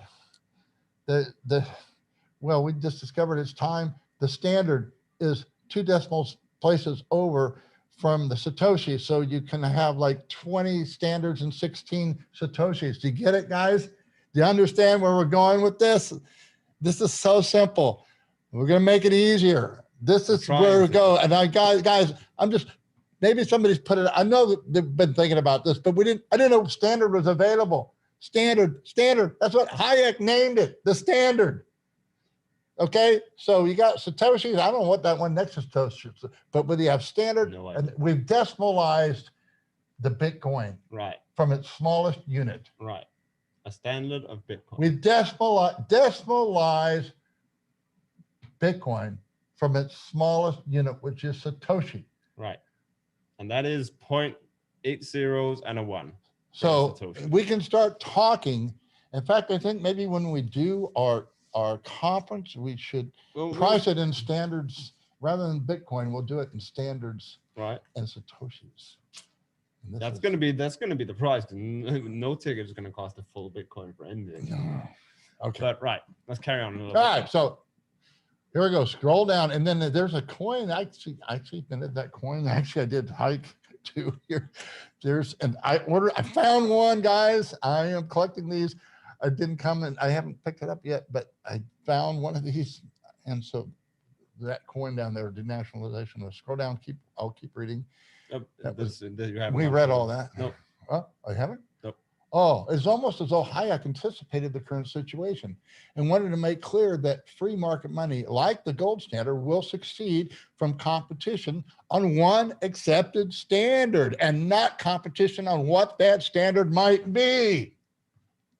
well, we just discovered it's time. The standard is 2 decimal places over from the Satoshi. So you can have like 20 standards and 16 Satoshis. Do you get it, guys? Do you understand where we're going with this? This is so simple. We're going to make it easier. This is where we go. And guys, maybe somebody's put it, I know that they've been thinking about this, but I didn't know standard was available. Standard. That's what Hayek named it, the standard. Okay, so you got Satoshis. I don't know what that one next to Satoshi, but whether you have standard, and we've decimalized the Bitcoin from its smallest unit. Right, a standard of Bitcoin. We've decimalized Bitcoin from its smallest unit, which is Satoshi. Right, and that is 0.8 zeros and a 1. So we can start talking. In fact, I think maybe when we do our conference, we should price it in standards rather than Bitcoin. We'll do it in standards, right, and Satoshis. And that's going to be the price. No ticket is going to cost a full Bitcoin for anything. Okay, but right, let's carry on a little bit. All right, so here we go. Scroll down, and then there's a coin. I actually minted that coin. Actually, I did hike too here. I found one, guys. I am collecting these. I didn't come and I haven't picked it up yet, but I found one of these. And so that coin down there, denationalization. Scroll down, I'll keep reading. We read all that. Nope. Oh, I haven't? Nope. Oh, it's almost as though Hayek anticipated the current situation and wanted to make clear that free market money, like the gold standard, will succeed from competition on one accepted standard and not competition on what that standard might be.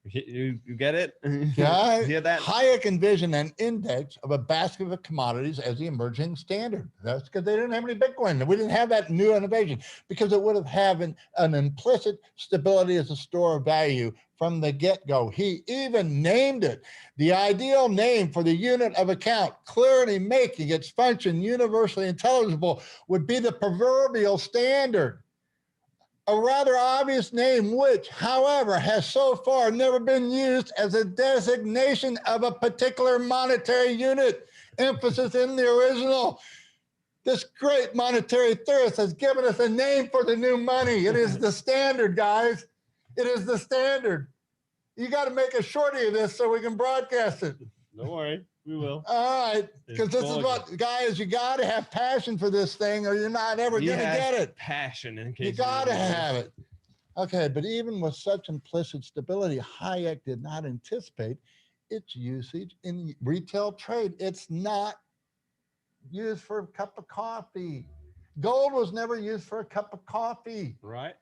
You get it? Yeah. Hear that? Hayek envisioned an index of a basket of commodities as the emerging standard. That's because they didn't have any Bitcoin. We didn't have that new innovation because it would have had an implicit stability as a store of value from the get-go. He even named it the ideal name for the unit of account, clearly making its function universally intelligible, would be the proverbial standard. A rather obvious name, which, however, has so far never been used as a designation of a particular monetary unit. Emphasis in the original. This great monetary theorist has given us a name for the new money. It is the standard, guys. It is the standard. You got to make a shorty of this so we can broadcast it. Don't worry. We will. All right, because this is what, guys, you got to have passion for this thing or you're not ever going to get it. Passion in case you got to have it. Okay, but even with such implicit stability, Hayek did not anticipate its usage in retail trade. It's not used for a cup of coffee. Gold was never used for a cup of coffee. Right.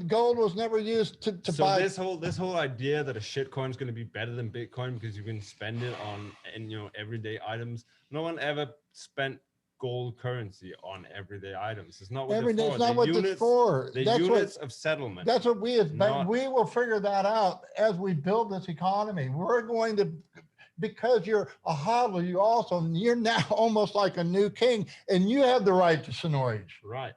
Gold was never used to buy. So this whole idea that a shitcoin is going to be better than Bitcoin because you can spend it on everyday items. No one ever spent gold currency on everyday items. It's not what Every they're day, for. it's not what it's for. The That's units of settlement. That's what we have. Not- We will figure that out as we build this economy. We're going to, because you're a hodler, you're now almost like a new king, and you have the right to seigniorage. Right.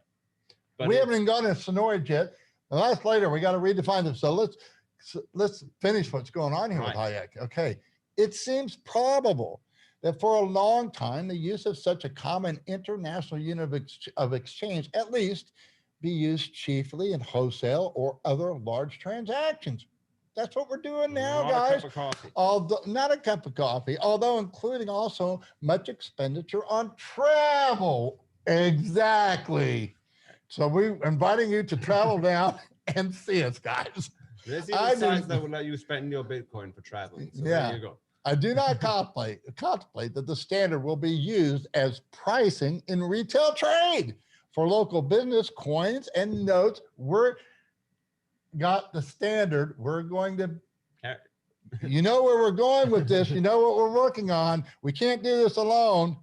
We haven't even gone to seigniorage yet. And that's later. We got to redefine this. So let's finish what's going on here with Hayek. Okay. It seems probable that for a long time, the use of such a common international unit of exchange, at least, be used chiefly in wholesale or other large transactions. That's what we're doing now, Not guys. a cup of coffee. Although not a cup of coffee, although including also much expenditure on travel. Exactly. So we're inviting you to travel down and see us, guys. There's even sites that will let you spend your Bitcoin for traveling. So Yeah. there you go. I do not contemplate that the standard will be used as pricing in retail trade for local business coins and notes. We're got the standard. We're going to, you know where we're going with this. You know what we're working on. We can't do this alone.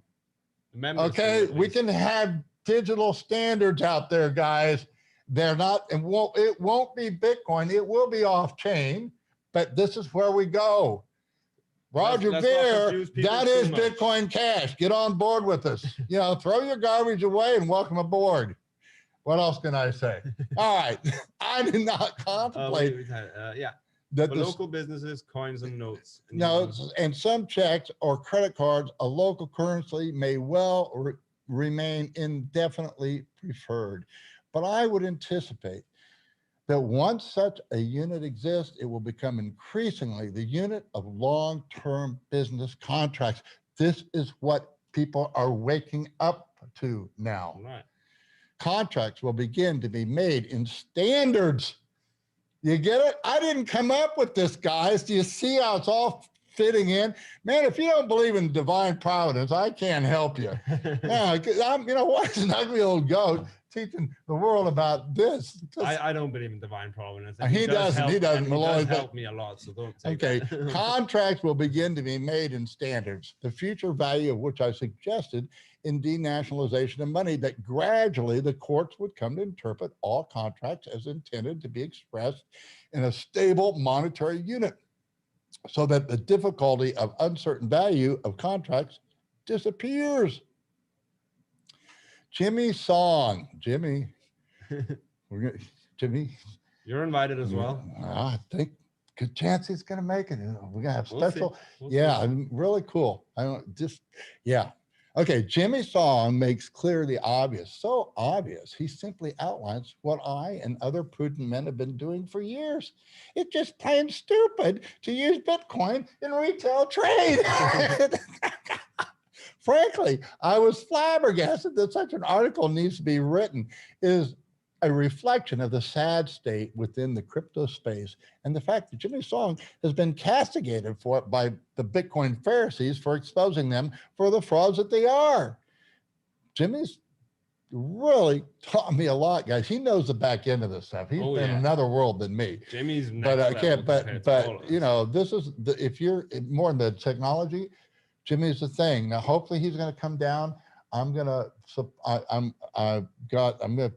Okay, we can have digital standards out there, guys. They're not, and it won't be Bitcoin. It will be off chain, but this is where we go. Roger Ver, that is Bitcoin Cash. Get on board with us. You know, throw your garbage away and welcome aboard. What else can I say? All right. I did not contemplate that for local businesses, coins and notes. And some checks or credit cards, a local currency may well remain indefinitely preferred. But I would anticipate that once such a unit exists, it will become increasingly the unit of long-term business contracts. This is what people are waking up to now. Right. Contracts will begin to be made in standards. You get it? I didn't come up with this, guys. Do you see how it's all fitting in? Man, if you don't believe in divine providence, I can't help you. Yeah, I'm, you know, what's an ugly old goat teaching the world about this? I don't believe in divine providence. He doesn't. He doesn't. He does help me a lot, so don't take that. Contracts will begin to be made in standards, the future value of which I suggested in denationalization of money, that gradually the courts would come to interpret all contracts as intended to be expressed in a stable monetary unit, so that the difficulty of uncertain value of contracts disappears. Jimmy's song, Jimmy, Jimmy. You're invited as well. I think good chance he's going to make it. We're going to have special. We'll see. Really cool. I don't just, yeah. Okay, Jimmy's song makes clear the obvious, so obvious. He simply outlines what I and other prudent men have been doing for years. It's just plain stupid to use Bitcoin in retail trade. Frankly, I was flabbergasted that such an article needs to be written. It is a reflection of the sad state within the crypto space and the fact that Jimmy Song has been castigated for it by the Bitcoin Pharisees for exposing them for the frauds that they are. Jimmy's really taught me a lot, guys. He knows the back end of this stuff. He's in another world than me. Jimmy's but I can't. But you know, this is if you're more in the technology, Jimmy's the thing. Now, hopefully, he's going to come down. I'm gonna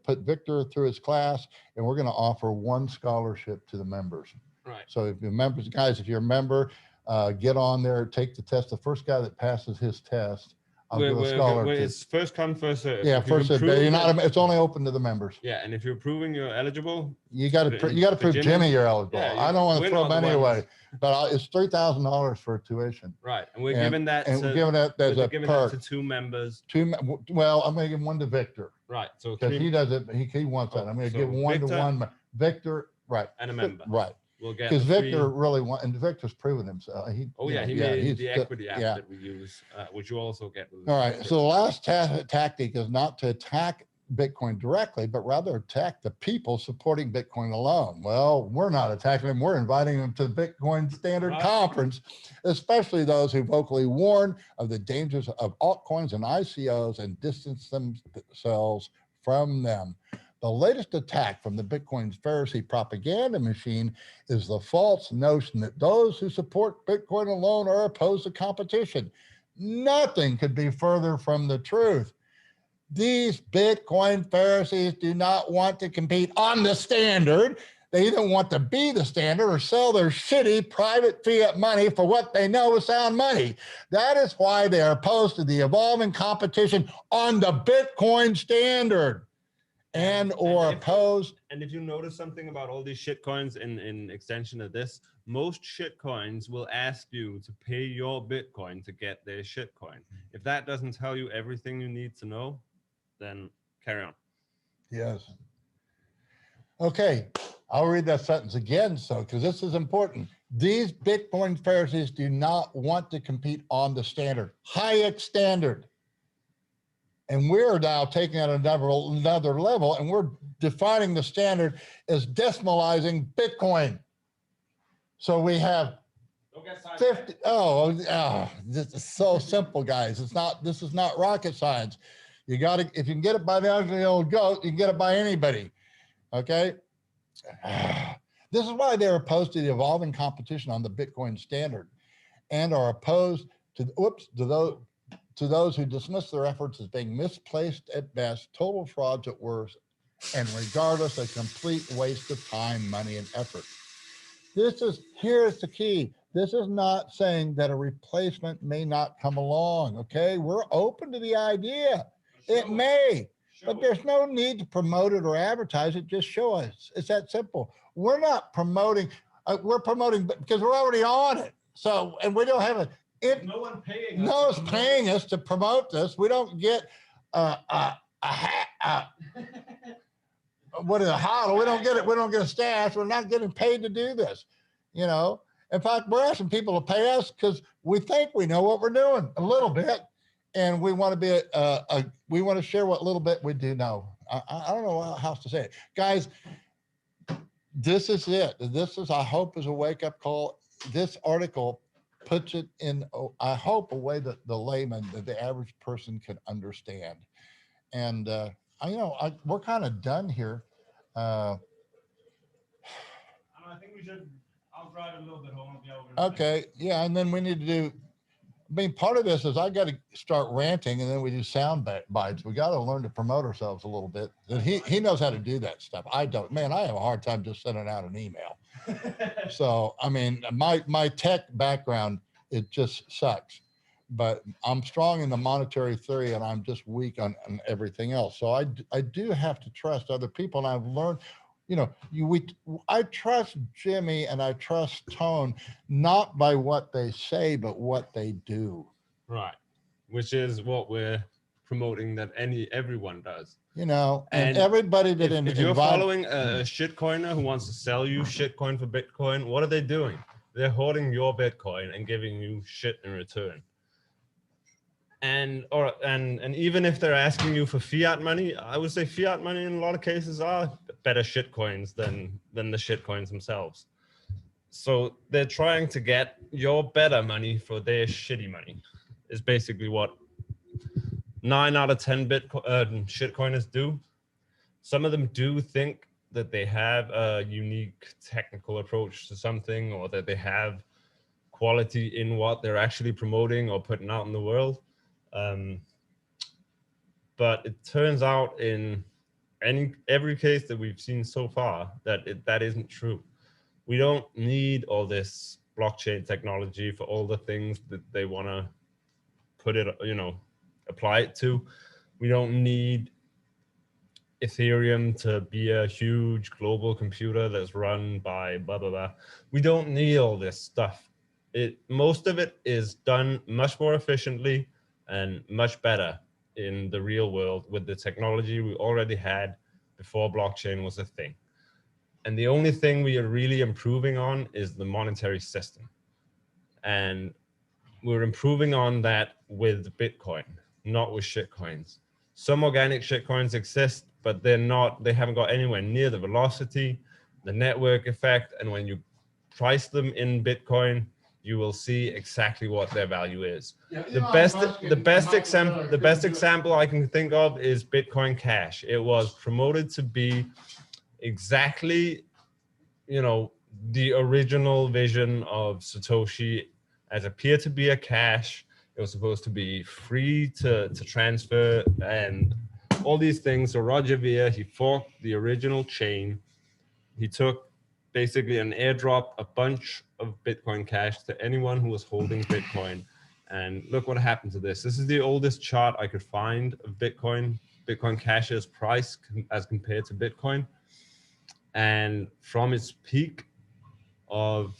put Victor through his class, and we're gonna offer one scholarship to the members. Right. So if you're members, guys, if you're a member, get on there, take the test. The first guy that passes his test, I'll give a scholarship. It's first come, first serve. Yeah, first serve. You're not. It's only open to the members. Yeah, and if you're proving you're eligible, you got to prove Jimmy you're eligible. Yeah, I don't want to throw money away, but it's $3,000 for tuition. Right, and we're giving that. And we're giving that as a perk to 2 members. Well, I'm going to give one to Victor. Right, so because he does it. He wants that. I'm going to give one to one. Victor, right, and a member. Right. We'll get because Victor really wants, and Victor's proven himself. He made the equity app that we use, which you also get. All right. So the last tactic is not to attack Bitcoin directly, but rather attack the people supporting Bitcoin alone. Well, we're not attacking them. We're inviting them to the Bitcoin Standard Conference, especially those who vocally warn of the dangers of altcoins and ICOs and distance themselves from them. The latest attack from the Bitcoin's Pharisee propaganda machine is the false notion that those who support Bitcoin alone are opposed to competition. Nothing could be further from the truth. These Bitcoin Pharisees do not want to compete on the standard. They either want to be the standard or sell their shitty private fiat money for what they know is sound money. That is why they are opposed to the evolving competition on the Bitcoin standard and opposed. And if you notice something about all these shitcoins in extension of this, most shitcoins will ask you to pay your Bitcoin to get their shitcoin. If that doesn't tell you everything you need to know, then carry on. Yes. Okay, I'll read that sentence again, because this is important. These Bitcoin Pharisees do not want to compete on the standard, Hayek standard. And we're now taking it another level, and we're defining the standard as decimalizing Bitcoin. So we have 50. This is so simple, guys. This is not rocket science. You got to, if you can get it by the ugly old goat, you can get it by anybody. Okay. This is why they're opposed to the evolving competition on the Bitcoin standard, and are opposed to those who dismiss their efforts as being misplaced at best, total frauds at worst, and regardless, a complete waste of time, money, and effort. Here's the key. This is not saying that a replacement may not come along. Okay. We're open to the idea. It may, but there's no need to promote it or advertise it. Just show us. It's that simple. We're not promoting. We're promoting because we're already on it. So, and we don't have a. No one paying us. No one's paying us to promote this. We don't get what is a hodl? We don't get it. We don't get a stash. We're not getting paid to do this. You know. In fact, we're asking people to pay us because we think we know what we're doing a little bit. And we want to be we want to share what little bit we do know. I don't know how else to say it, guys. This is it. This is, I hope, is a wake up call. This article puts it in, I hope, a way that the layman, that the average person can understand. And we're kind of done here. I think we should. I'll drive a little bit home. Okay, yeah, and then we need to do. I mean, part of this is I got to start ranting, and then we do sound bites. We got to learn to promote ourselves a little bit. And he knows how to do that stuff. I don't. Man, I have a hard time just sending out an email. So, I mean, my tech background, it just sucks. But I'm strong in the monetary theory, and I'm just weak on everything else. So I do have to trust other people, and I've learned. I trust Jimmy and I trust Tone, not by what they say, but what they do. Right. Which is what we're promoting that everyone does. And everybody that if you're following a shitcoiner who wants to sell you shitcoin for Bitcoin, what are they doing? They're hoarding your Bitcoin and giving you shit in return. And even if they're asking you for fiat money, I would say fiat money in a lot of cases are better shitcoins than the shitcoins themselves. So they're trying to get your better money for their shitty money, is basically what 9 out of 10 shitcoiners do. Some of them do think that they have a unique technical approach to something, or that they have quality in what they're actually promoting or putting out in the world. But it turns out in every case that we've seen so far that isn't true. We don't need all this blockchain technology for all the things that they want to put it, apply it to. We don't need Ethereum to be a huge global computer that's run by blah, blah, blah. We don't need all this stuff. Most of it is done much more efficiently and much better in the real world with the technology we already had before blockchain was a thing. And the only thing we are really improving on is the monetary system. And we're improving on that with Bitcoin, not with shitcoins. Some organic shitcoins exist, but they haven't got anywhere near the velocity, the network effect. And when you price them in Bitcoin, you will see exactly what their value is. Yeah, the best example I can think of is Bitcoin Cash. It was promoted to be exactly, the original vision of Satoshi as a peer-to-peer cash. It was supposed to be free to transfer, and all these things. So Roger Ver, he forked the original chain. He took basically an airdrop, a bunch of Bitcoin Cash to anyone who was holding Bitcoin. And look what happened to this. This is the oldest chart I could find of Bitcoin Cash's price as compared to Bitcoin. And from its peak of...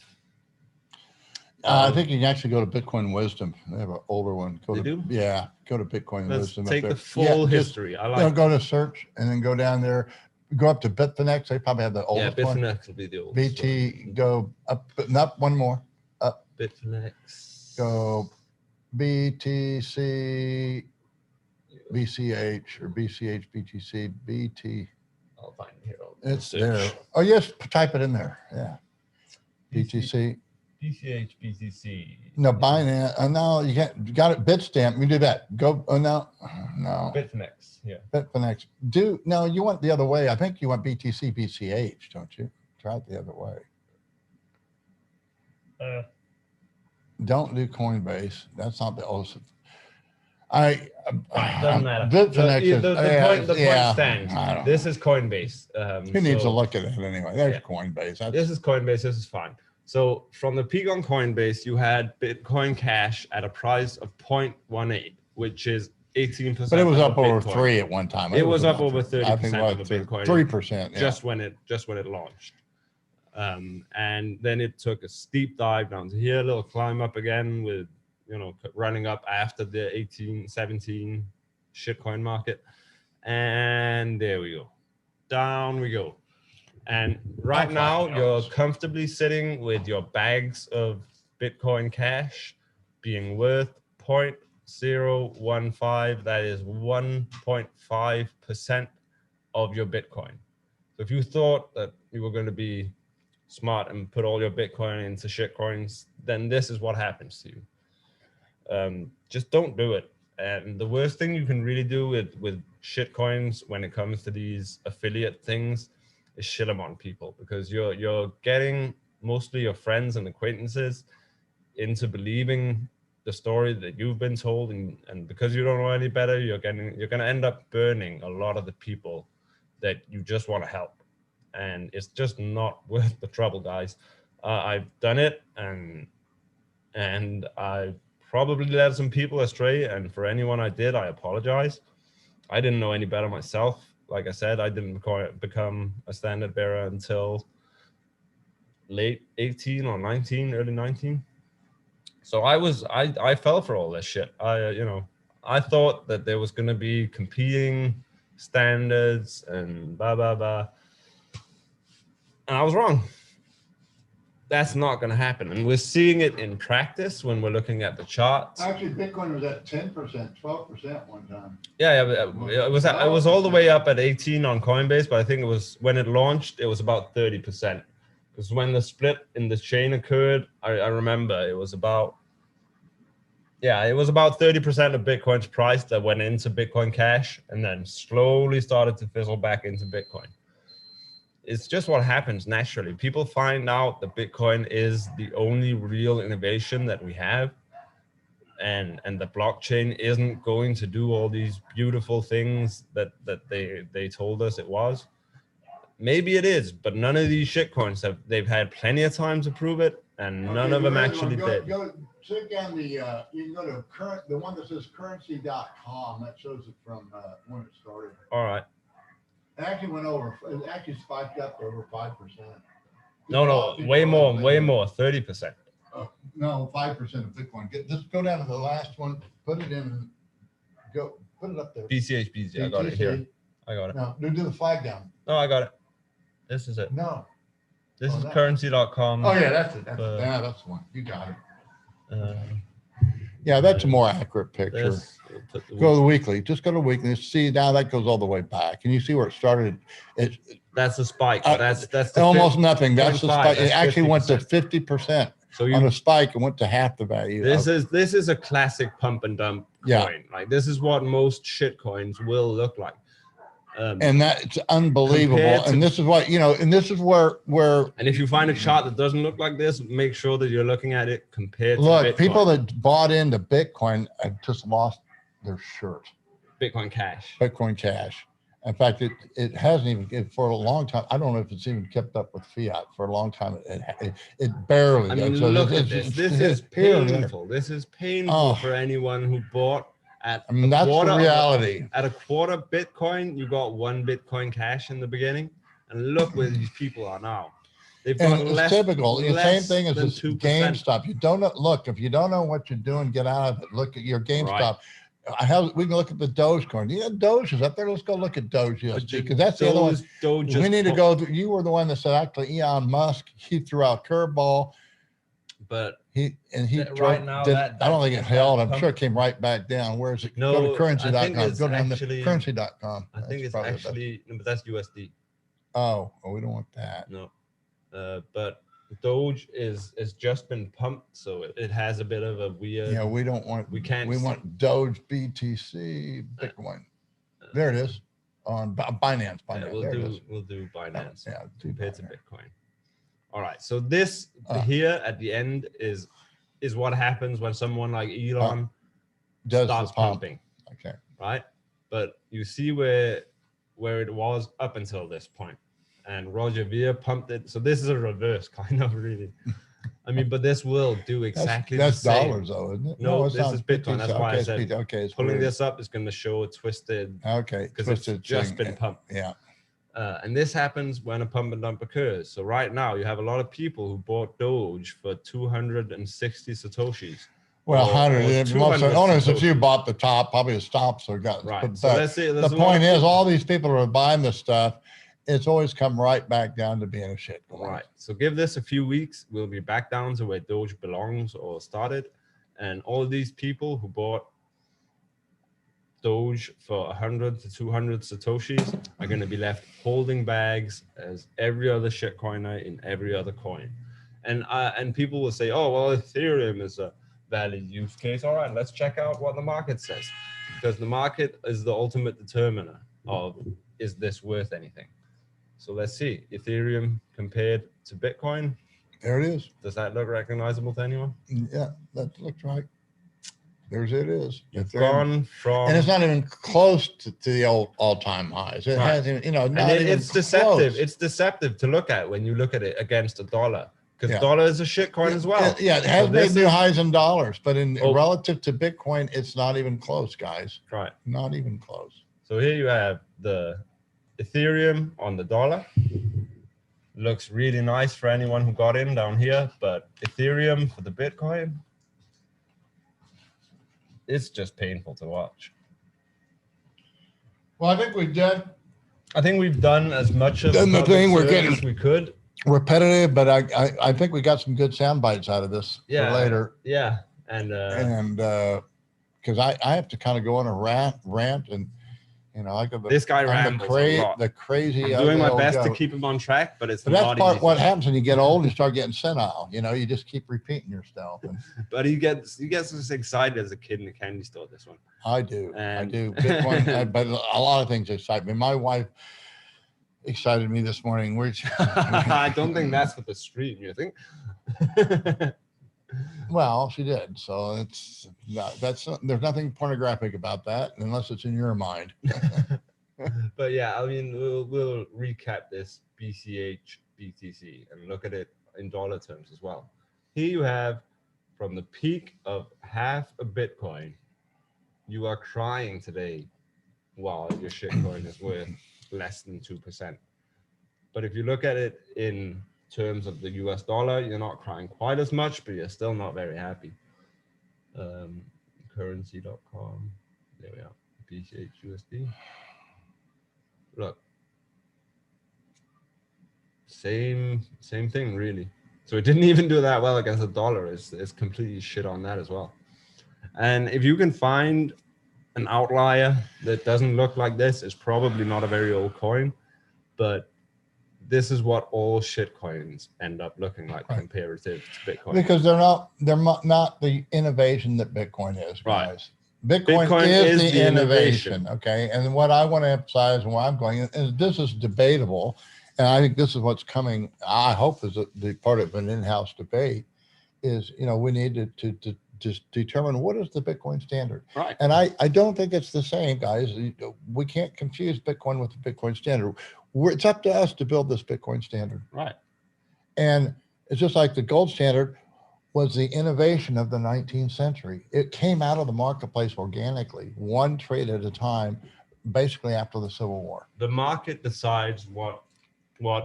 I think you can actually go to Bitcoin Wisdom. They have an older one. Go They to, do? Yeah, go to Bitcoin Let's Wisdom. take up the there. full Yeah, history. I like go to search and then go down there. Go up to Bitfinex. They probably have the oldest one. Bitfinex will be the oldest BT, one. go up one more. Up. Bitfinex. Go BTC, BCH, or BCH, BTC, BT. I'll find it here. It's there. Oh, yes, type it in there. Yeah. BTC. BCH, BTC. No, Binance. No, you can't. You got it. Bitstamp. You do that. Go. Oh, no. Bitfinex. Yeah. Bitfinex. No, you want the other way. I think you want BTC, BCH, don't you? Try it the other way. Don't do Coinbase. That's not the oldest. Doesn't matter. Bitfinex The point stands. This is Coinbase. Who needs to look at it anyway? There's Coinbase. This is Coinbase. This is fine. So from the peak on Coinbase, you had Bitcoin Cash at a price of 0.18, which is 18%. But it was up over 3 at one time. It was up over 30% of the Bitcoin. 3%. Yeah. Just when it launched. And then it took a steep dive down to here, a little climb up again with, running up after the 17 shitcoin market. And there we go. Down we go. And right now you're comfortably sitting with your bags of Bitcoin Cash being worth 0.015. That is 1.5% of your Bitcoin. So if you thought that you were going to be smart and put all your Bitcoin into shitcoins, then this is what happens to you. Just don't do it. And the worst thing you can really do with shitcoins when it comes to these affiliate things is shit them on people, because you're getting mostly your friends and acquaintances into believing the story that you've been told, and because you don't know any better, you're going to end up burning a lot of the people that you just want to help. And it's just not worth the trouble, guys. I've done it, and I probably led some people astray. And for anyone I did, I apologize. I didn't know any better myself. Like I said, I didn't become a standard bearer until late 18 or 19, early 19. So I fell for all this shit. I thought that there was going to be competing standards and blah, blah, blah. And I was wrong. That's not going to happen. And we're seeing it in practice when we're looking at the charts. Actually, Bitcoin was at 10%, 12% one time. Yeah, it was all the way up at 18 on Coinbase, but I think it was when it launched, it was about 30%. Because when the split in the chain occurred, I remember it was about 30% of Bitcoin's price that went into Bitcoin Cash and then slowly started to fizzle back into Bitcoin. It's just what happens naturally. People find out that Bitcoin is the only real innovation that we have, and the blockchain isn't going to do all these beautiful things that they told us it was. Maybe it is, but none of these shitcoins they've had plenty of time to prove it, and none of them actually did. Check down you can go to the one that says currency.com. That shows it from when it started. All right. It actually spiked up to over 5%. No, way more, 30%. No, 5% of Bitcoin. Just go down to the last one, put it in, put it up there. BCH, I got it here. I got it. No, do the flag down. No, I got it. This is it. No. This is currency.com. Oh, yeah, that's it. That's the one. You got it. Yeah, that's a more accurate picture. Go to the weekly. Just go to weekly. See, now that goes all the way back. And you see where it started. That's a spike. That's almost nothing. That's the spike. It actually 50%. went to 50%. So on a spike, it went to half the value. This is a classic pump and dump coin. Like, this is what most shit coins will look like. And that's unbelievable. And this is what, and this is where. And if you find a chart that doesn't look like this, make sure that you're looking at it compared to Bitcoin. Bitcoin. People that bought into Bitcoin have just lost their shirt. Bitcoin Cash. Bitcoin Cash. In fact, it hasn't even for a long time. I don't know if it's even kept up with fiat for a long time. It barely. I mean, so look at this. This is here and there. painful. This is painful for anyone who bought at I mean, that's the reality. At a quarter Bitcoin, you got 1 Bitcoin Cash in the beginning, and look where these people are now. They've got And less. It's typical. The same thing as than this 2%. GameStop. You don't know, look, if you don't know what you're doing, get out of it. Look at your GameStop. Right. We can look at the Dogecoin. Yeah, Doge is up there. Let's go look at Doge because that's the other one. We need to go. You were the one that said actually Elon Musk. He threw out curveball, but he right now I don't think it held. I'm sure it came right back down. Where is it? No, go to currency.com. Go down actually, to currency.com. I think it's actually, no, but that's USD. Oh, we don't want that. No, but Doge is just been pumped, so it has a bit of a weird. Yeah, we don't want. We can't. We want Doge, BTC, Bitcoin. There it is on Binance. Yeah, we'll do Binance. Yeah, compared to Bitcoin. All right, so this here at the end is what happens when someone like Elon starts pumping. Okay. Right, but you see where it was up until this point. And Roger Ver pumped it. So this is a reverse kind of really. I mean, but this will do exactly that's the same. dollars though, isn't it? No, this is Bitcoin. That's why I said it's pulling weird. this up is going to show a twisted. Okay. Because it's just been pumped. Yeah. And this happens when a pump and dump occurs. So right now you have a lot of people who bought Doge for 260 Satoshis. Well, 100. Only since you bought the top, probably the stops or got. Right. But So let's see. The point is, all these people who are buying this stuff, it's always come right back down to being a shit. Right. So give this a few weeks. We'll be back down to where Doge belongs or started. And all these people who bought Doge for 100 to 200 Satoshis are going to be left holding bags as every other shitcoiner in every other coin. And people will say, oh, well, Ethereum is a valid use case. All right, let's check out what the market says. Because the market is the ultimate determiner of, is this worth anything? So let's see, Ethereum compared to Bitcoin. There it is. Does that look recognizable to anyone? Yeah, that looks right. There's it is. It's gone from, and it's not even close to the old all-time highs. It hasn't, it's deceptive. It's deceptive to look at when you look at it against a dollar, because dollar is a shit coin as well. Yeah, it has made new highs in dollars, but in relative to Bitcoin, it's not even close, guys. Right. Not even close. So here you have the Ethereum on the dollar. Looks really nice for anyone who got in down here, but Ethereum for the Bitcoin, it's just painful to watch. Well, I think we did. I think we've done as much of the thing we're getting as we could. Repetitive, but I think we got some good sound bites out of this for later. Yeah, and because I have to kind of go on a rant and. I got this guy rambles a lot. The crazy. I'm doing my best to keep him on track, but it's but not that's easy. What happens when you get old, you start getting senile. You just keep repeating yourself. But he gets just excited as a kid in the candy store. This one. I do. Bitcoin, but a lot of things excite me. My wife excited me this morning. I don't think that's for the stream. You think? Well, she did. So there's nothing pornographic about that unless it's in your mind. But yeah, I mean, we'll recap this BCH BTC and look at it in dollar terms as well. Here you have from the peak of half a Bitcoin, you are crying today while your shitcoin is worth less than 2%. But if you look at it in terms of the US dollar, you're not crying quite as much, but you're still not very happy. Currency.com, there we are, BCH USD. Look, same thing really. So it didn't even do that well against the dollar. It's completely shit on that as well. And if you can find an outlier that doesn't look like this, it's probably not a very old coin, but this is what all shit coins end up looking like comparative to Bitcoin. Because they're not the innovation that Bitcoin is, guys. Right. Bitcoin is the innovation. Okay. And what I want to emphasize and why I'm going is this is debatable. And I think this is what's coming. I hope is the part of an in-house debate is, we need to just determine what is the Bitcoin standard. Right. And I don't think it's the same, guys. We can't confuse Bitcoin with the Bitcoin standard. It's up to us to build this Bitcoin standard. Right. And it's just like the gold standard was the innovation of the 19th century. It came out of the marketplace organically, one trade at a time, basically after the Civil War. The market decides what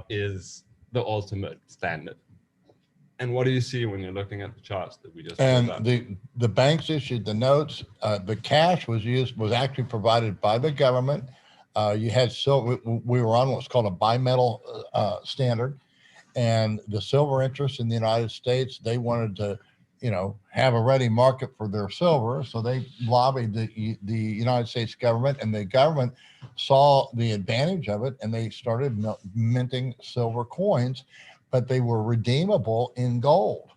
is the ultimate standard. And what do you see when you're looking at the charts that we just And pulled up? the banks issued the notes. The cash was actually provided by the government. You had silver. We were on what's called a bimetal standard, and the silver interests in the United States, they wanted to, have a ready market for their silver. So they lobbied the United States government, and the government saw the advantage of it, and they started minting silver coins, but they were redeemable in gold.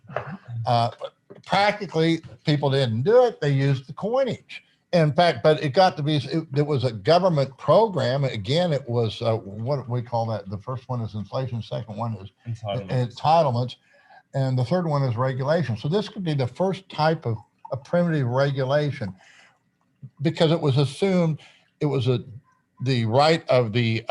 Practically, people didn't do it. They used the coinage. In fact, but it got to be, it was a government program. Again, it was what we call that. The first one is inflation. Second one is entitlements. And the third one is regulation. So this could be the first type of a primitive regulation, because it was assumed it was the right of the,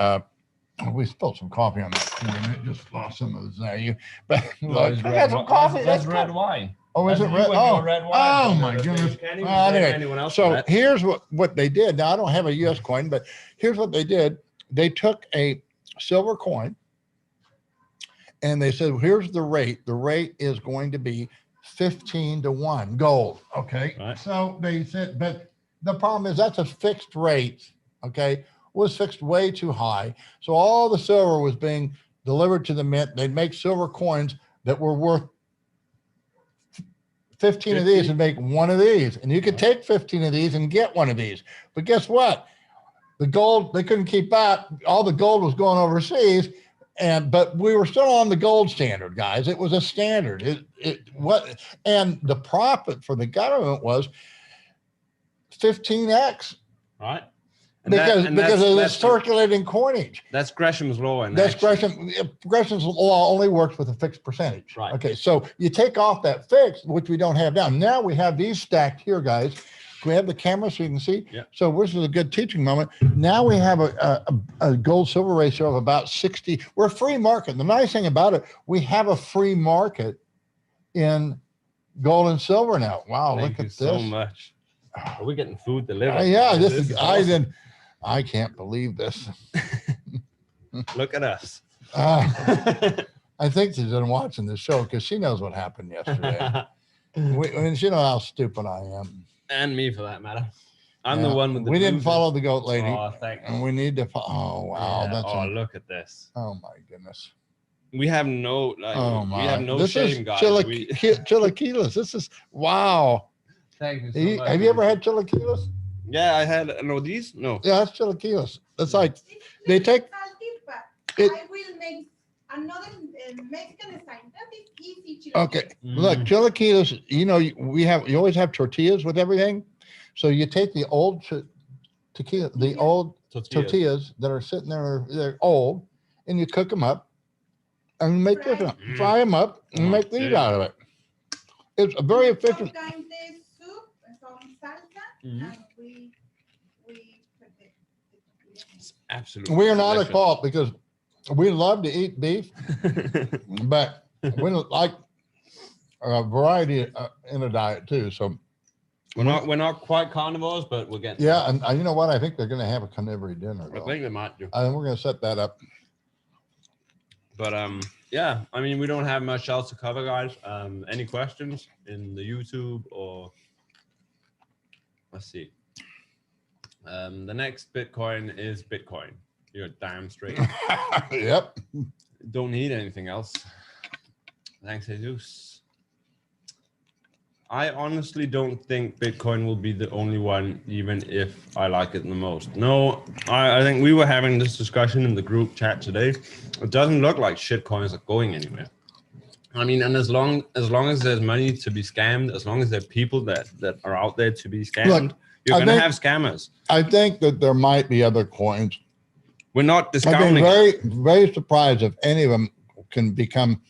we spilled some coffee on that coin. It just lost some of the but look, I got some coffee. That's red wine. Oh, is it red? Oh, oh my goodness. Anyway, so here's what they did. Now, I don't have a US coin, but here's what they did. They took a silver coin and they said, here's the rate. The rate is going to be 15-1 gold. Okay. Right. So they said, but the problem is that's a fixed rate. Okay. Was fixed way too high. So all the silver was being delivered to the mint. They'd make silver coins that were worth 15 of these and make one of these. And you could take 15 of these and get one of these. But guess what? The gold, they couldn't keep up. All the gold was going overseas. But we were still on the gold standard, guys. It was a standard. And the profit for the government was 15x. Right. Because of the circulating coinage. That's Gresham's law. And that's Gresham's law only works with a fixed percentage. Right. Okay, so you take off that fixed, which we don't have now. Now we have these stacked here, guys. Can we have the camera so you can see? Yeah. So this is a good teaching moment. Now we have a gold silver ratio of about 60. We're a free market. The nice thing about it, we have a free market in gold and silver now. Wow, Thank look you at this. So much. Are we getting food delivered? Yeah, this is awesome. I can't believe this. Look at us. I think she's been watching the show because she knows what happened yesterday. She knows how stupid I am. And me, for that matter. I'm the one with the. We didn't follow the goat lady. Oh, thank you. And we need to follow. Oh, wow. Yeah. Look at this. Oh, my goodness. We have no. We have no this shame, guys. Chilaquiles. This is wow. Thank you so much. Have you ever had chilaquiles? Yeah, I had these. No. Yeah, that's chilaquiles. It's like they take it. I will make another Mexican style. That is easy. Okay, look, chilaquiles. You always have tortillas with everything. So you take the old tortillas that are sitting there, they're old, and you cook them up, and make different. Fry them up, and make these out of it. It's a very efficient. Sometimes there's soup and some salsa, and we absolutely. We are not at fault because we love to eat beef, but we like a variety in a diet too. So we're not quite carnivores, but we're getting. Yeah, and you know what? I think they're going to have a carnivorous dinner. I think they might do. And we're going to set that up. But yeah, I mean, we don't have much else to cover, guys. Any questions in the YouTube or let's see. The next Bitcoin is Bitcoin. You're damn straight. Yep. Don't need anything else. Thanks, Jesus. I honestly don't think Bitcoin will be the only one, even if I like it the most. No, I think we were having this discussion in the group chat today. It doesn't look like shitcoins are going anywhere. I mean, and as long as there's money to be scammed, as long as there are people that are out there to be scammed, you're going to have scammers. I think that there might be other coins. We're not discounting. I'd be very surprised if any of them can become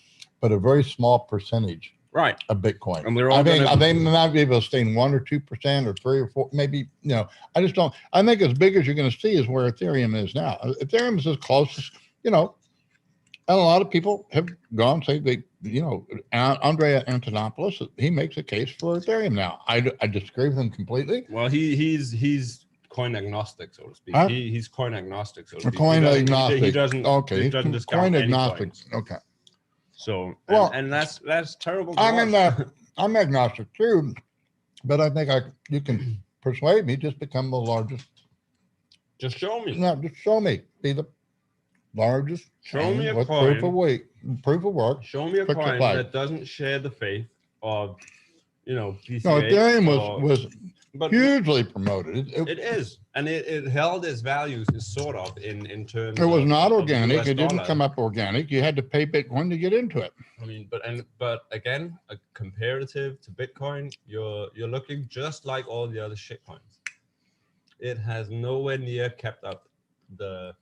but a very small percentage Right. of Bitcoin. And we're all I think gonna- they might be able to stay in 1 or 2% or 3 or 4, maybe, you know, I just don't, I think as big as you're going to see is where Ethereum is now. Ethereum is as close as, you know, and a lot of people have gone, say they, you know, Andrea Antonopoulos, he makes a case for Ethereum now. I disagree with him completely. Well, he's coin agnostic, so to speak. Huh? He's coin agnostic, so to speak. Coin He agnostic. He doesn't. Okay, He doesn't discount coin any agnostic. coins. Okay. So, Well, and that's terrible. to I'm in us. that. I'm agnostic too, but I think you can persuade me. Just become the largest. Just show me. No, just show me. Be the largest. Show chain me a with coin. proof of weight, proof of work. Show me a Fix it coin like- that doesn't share the faith of, you know, BCH. No, Ethereum or- was but hugely promoted. it is, and it held its values sort of in terms. It was of- not of organic. US It didn't dollar. come up organic. You had to pay Bitcoin to get into it. I mean, but again, a comparative to Bitcoin, you're looking just like all the other shitcoins. It has nowhere near kept up the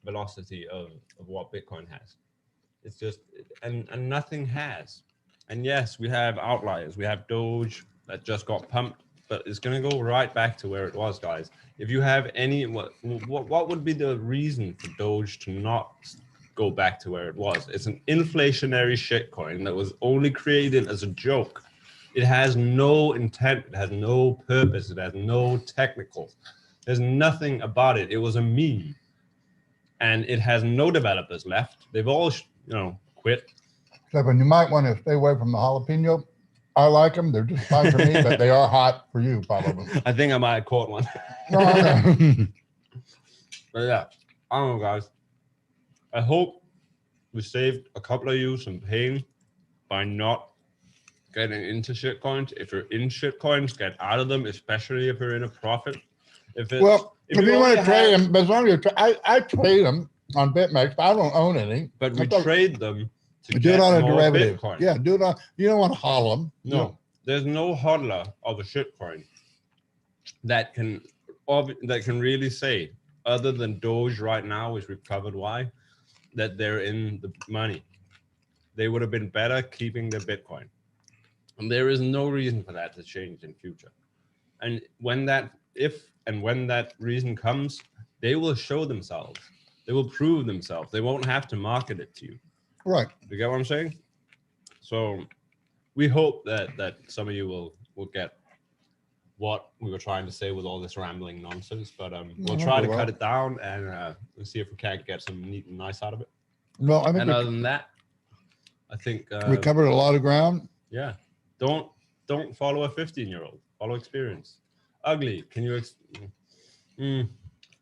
velocity of what Bitcoin has. It's just, and nothing has. And yes, we have outliers. We have Doge that just got pumped, but it's going to go right back to where it was, guys. If you have any, what would be the reason for Doge to not go back to where it was? It's an inflationary shitcoin that was only created as a joke. It has no intent. It has no purpose. It has no technical. There's nothing about it. It was a meme, and it has no developers left. They've all, quit. Kevin, you might want to stay away from the jalapeno. I like them. They're just fine for me, but they are hot for you, probably. I think I might have caught one. No, I know. But yeah, I don't know, guys. I hope we saved a couple of you some pain by not getting into shitcoins. If you're in shitcoins, get out of them, especially if you're in a profit. If you If you want only to trade have- them, but as long as I trade them on BitMEX, but I don't own any. but we I thought- trade them to do get it on a more derivative. Bitcoin. Yeah, do it on. You don't want to hodl them. No, there's no hodler of a shitcoin that can really say, other than Doge right now, which we've covered why, that they're in the money. They would have been better keeping their Bitcoin. And there is no reason for that to change in future. And when that reason comes, they will show themselves. They will prove themselves. They won't have to market it to you. Right. You get what I'm saying? So we hope that some of you will get what we were trying to say with all this rambling nonsense, but we'll try to cut it down and we'll see if we can get some neat and nice out of it. Well, I think And other than that, I think we covered a lot of ground. yeah, don't follow a 15-year-old. Follow experience. Ugly. Can you?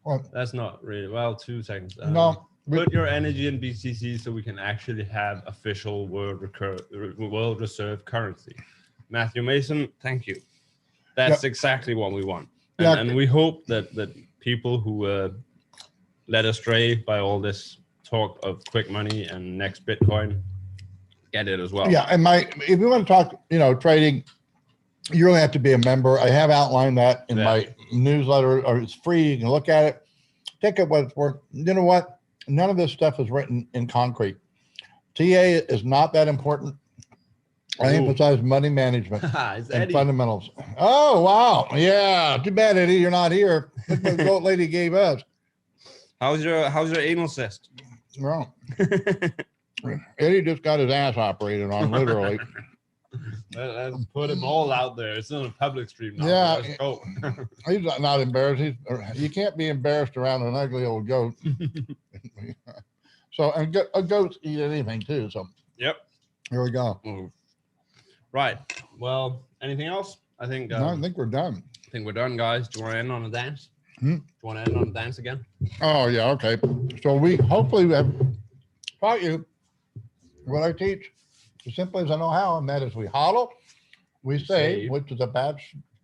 What? That's not really well. 2 seconds. No. Put your energy in BTC so we can actually have official world reserve currency. Matthew Mason, thank you. That's exactly what we want. And we hope that people who led astray by all this talk of quick money and next Bitcoin get it as well. Yeah, and if you want to talk, trading, you really have to be a member. I have outlined that in my newsletter, or it's free. You can look at it. Take it what it's worth. You know what? None of this stuff is written in concrete. TA is not that important. I emphasize money management and fundamentals. Oh, wow. Yeah. Too bad, Eddie, you're not here. Look what the goat lady gave us. How's your anal cyst? Well, Eddie just got his ass operated on, literally. Let's put them all out there. It's not a public stream now. Yeah. Let's go. He's not embarrassed. You can't be embarrassed around an ugly old goat. So, and goats eat anything too. So, Yep. Here we go. Right. Well, anything else? I think No, I think we're done. I think we're done, guys. Do you want to end on a dance? Hmm? Do you want to end on a dance again? Oh, yeah. Okay. So we hopefully have taught you what I teach as simply as I know how, and that is we hodl, we save, which is a bad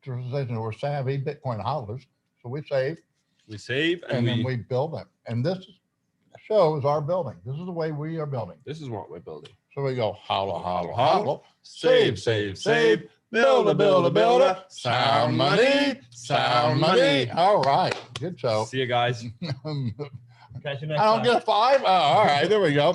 translation. We're savvy Bitcoin hodlers. So we save, and then we build them. And this show is our building. This is the way we are building. This is what we're building. So we go hodl, hodl, Hodl. hodl. Save. Build a. Sound money. Sound money. All right. Good show. See you guys. I Catch you next don't time. get a 5? Oh, all right. There we go.